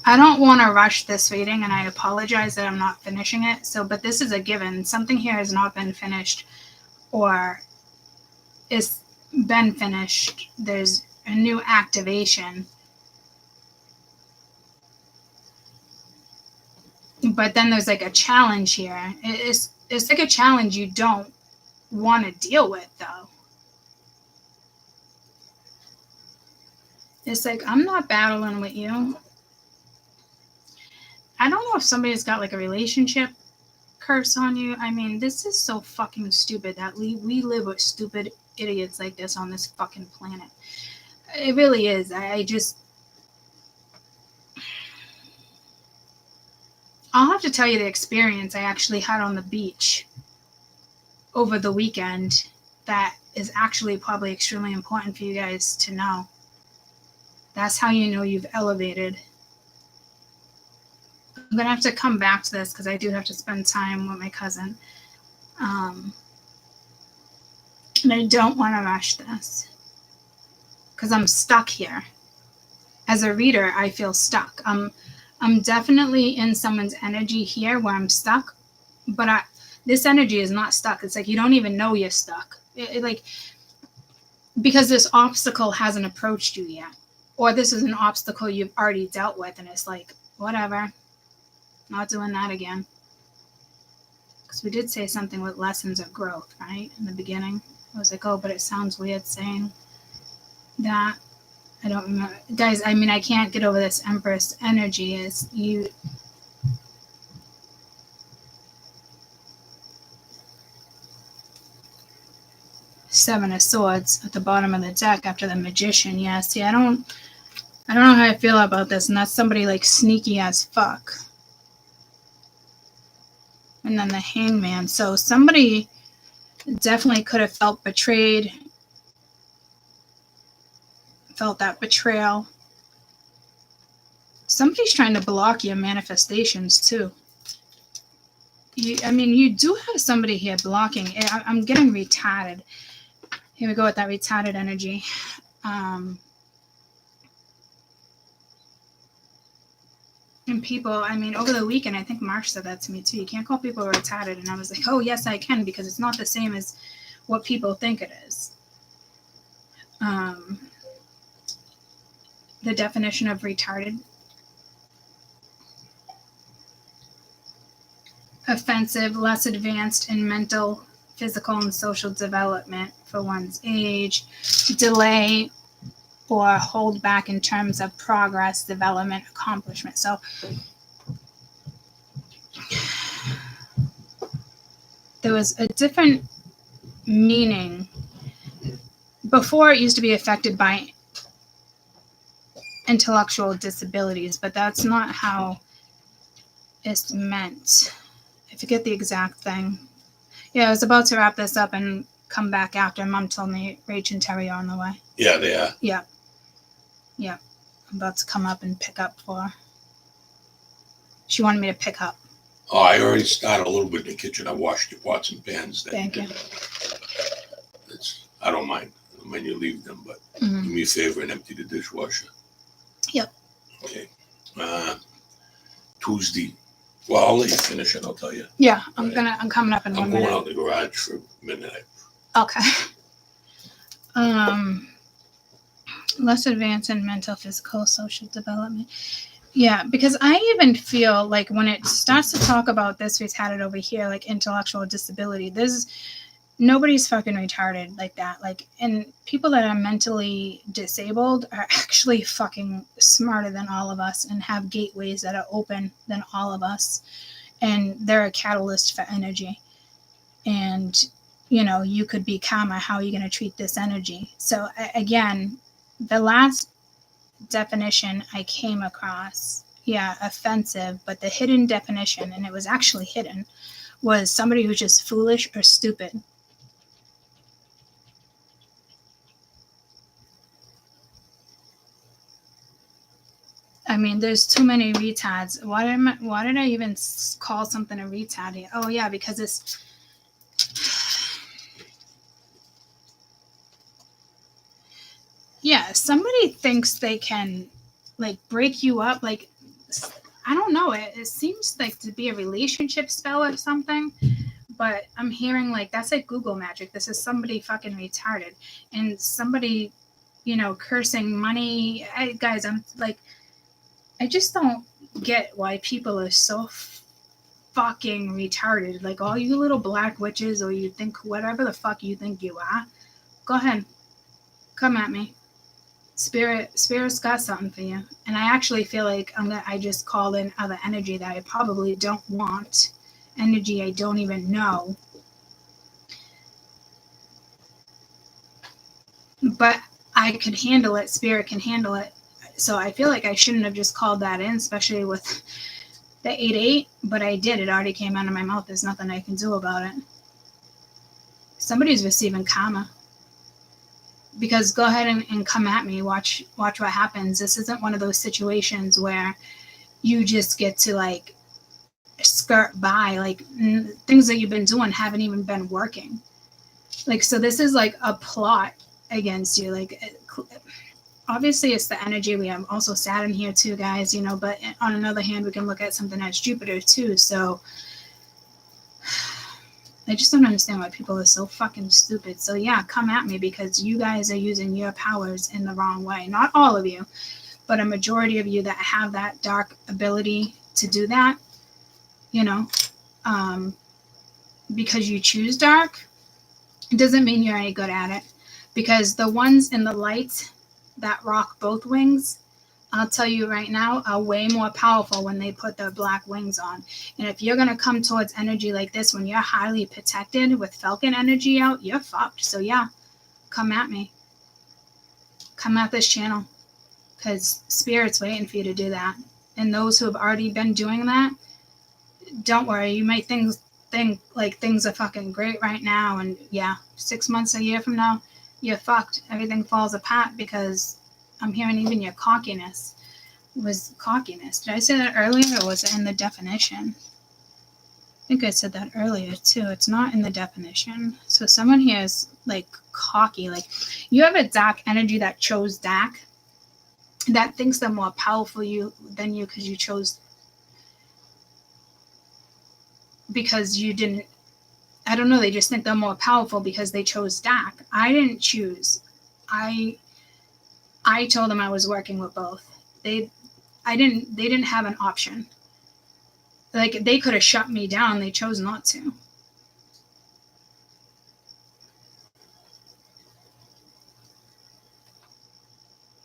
I don't want to rush this reading, and I apologize that I'm not finishing it. But this is a given. Something here has not been finished, or is been finished. There's a new activation. But then there's like a challenge here. It's like a challenge you don't want to deal with, though. It's like, I'm not battling with you. I don't know if somebody's got like a relationship curse on you. I mean, this is so fucking stupid that we live with stupid idiots like this on this fucking planet. It really is. I'll have to tell you the experience I actually had on the beach over the weekend that is actually probably extremely important for you guys to know. That's how you know you've elevated. I'm going to have to come back to this because I do have to spend time with my cousin. And I don't want to rush this because I'm stuck here. As a reader, I feel stuck. I'm definitely in someone's energy here where I'm stuck, but this energy is not stuck. It's like you don't even know you're stuck. Because this obstacle hasn't approached you yet. Or this is an obstacle you've already dealt with, and it's like, whatever. Not doing that again. Because we did say something with lessons of growth, right? In the beginning. I was like, oh, but it sounds weird saying that. I don't remember. Guys, I mean, I can't get over this Empress energy. Is you... Seven of Swords at the bottom of the deck after the Magician. Yeah, see, I don't know how I feel about this, and that's somebody like sneaky as fuck. And then the Hangman. So somebody definitely could have felt betrayed. Felt that betrayal. Somebody's trying to block your manifestations too. You do have somebody here blocking. I'm getting retarded. Here we go with that retarded energy. And people, I mean, over the weekend, I think Marsh said that to me too. You can't call people retarded. And I was like, oh, yes, I can, because it's not the same as what people think it is. The definition of retarded: offensive, less advanced in mental, physical, and social development for one's age, delay or hold back in terms of progress, development, accomplishment. So there was a different meaning. Before, it used to be affected by intellectual disabilities, but that's not how it's meant. I forget the exact thing. Yeah, I was about to wrap this up and come back after. Mom told me Rach and Terry are on the way. Yeah, they are. Yeah. I'm about to come up and pick up for her. She wanted me to pick up. Oh, I already started a little bit in the kitchen. I washed your pots and pans. Thank you. I don't mind when you leave them, but do me a favor and empty the dishwasher. Yep. Okay. Tuesday. Well, I'll let you finish it. I'll tell you. Yeah, I'm coming up in 1 minute. I'm going out in the garage for midnight. Okay. Less advanced in mental, physical, social development. Yeah, because I even feel like when it starts to talk about this, we've had it over here, like intellectual disability. Nobody's fucking retarded like that. Like, and people that are mentally disabled are actually fucking smarter than all of us and have gateways that are open than all of us. And they're a catalyst for energy. And, you could be karma. How are you going to treat this energy? So again, the last definition I came across, offensive, but the hidden definition, and it was actually hidden, was somebody who's just foolish or stupid. I mean, there's too many retards. Why did I even call something a retard here? Oh yeah, because it's somebody thinks they can like break you up. Like, I don't know. It seems like to be a relationship spell or something, but I'm hearing like that's like Google magic. This is somebody fucking retarded and somebody, cursing money. Guys, I'm like, I just don't get why people are so fucking retarded. Like, all you little black witches, or you think whatever the fuck you think you are, go ahead, come at me. Spirit's got something for you. And I actually feel like I just called in other energy that I probably don't want, energy I don't even know. But I could handle it. Spirit can handle it. So I feel like I shouldn't have just called that in, especially with the 8-8, but I did. It already came out of my mouth. There's nothing I can do about it. Somebody's receiving karma. Because go ahead and come at me. Watch what happens. This isn't one of those situations where you just get to like skirt by. Like, things that you've been doing haven't even been working. Like, so this is like a plot against you. Like, obviously it's the energy. We have also Saturn here too, guys, but on another hand, we can look at something that's Jupiter too. So I just don't understand why people are so fucking stupid. So yeah, come at me, because you guys are using your powers in the wrong way. Not all of you, but a majority of you that have that dark ability to do that, because you choose dark, it doesn't mean you're any good at it. Because the ones in the light that rock both wings, I'll tell you right now, are way more powerful when they put their black wings on. And if you're going to come towards energy like this, when you're highly protected with Falcon energy out, you're fucked. So yeah, come at me. Come at this channel, because Spirit's waiting for you to do that. And those who have already been doing that, don't worry. You might think like things are fucking great right now. And yeah, 6 months, a year from now, you're fucked. Everything falls apart, because I'm hearing even your cockiness was cockiness. Did I say that earlier, or was it in the definition? I think I said that earlier too. It's not in the definition. So someone here is like cocky. Like, you have a dark energy that chose dark, that thinks they're more powerful than you because you chose, because you didn't, I don't know, they just think they're more powerful because they chose dark. I didn't choose. I told them I was working with both. They didn't have an option. Like, they could have shut me down. They chose not to.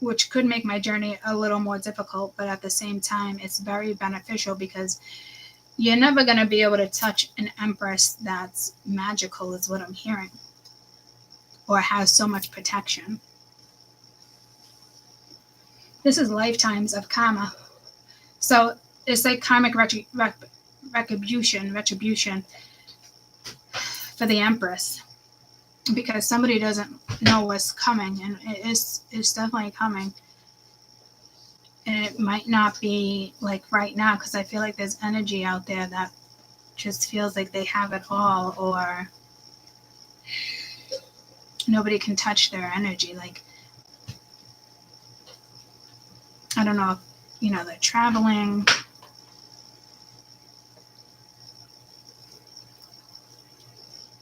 Which could make my journey a little more difficult, but at the same time, it's very beneficial because you're never going to be able to touch an empress that's magical, is what I'm hearing, or has so much protection. This is lifetimes of karma. So it's like karmic retribution for the empress, because somebody doesn't know what's coming, and it's definitely coming. And it might not be like right now, because I feel like there's energy out there that just feels like they have it all, or nobody can touch their energy. Like, I don't know if, they're traveling.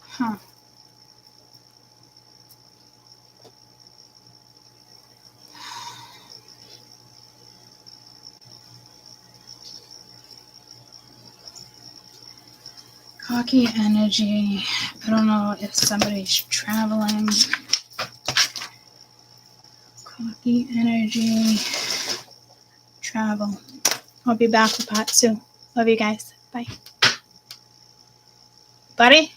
Huh. Cocky energy. I don't know if somebody's traveling. Cocky energy. Travel. I'll be back with part 2. Love you guys. Bye. Buddy?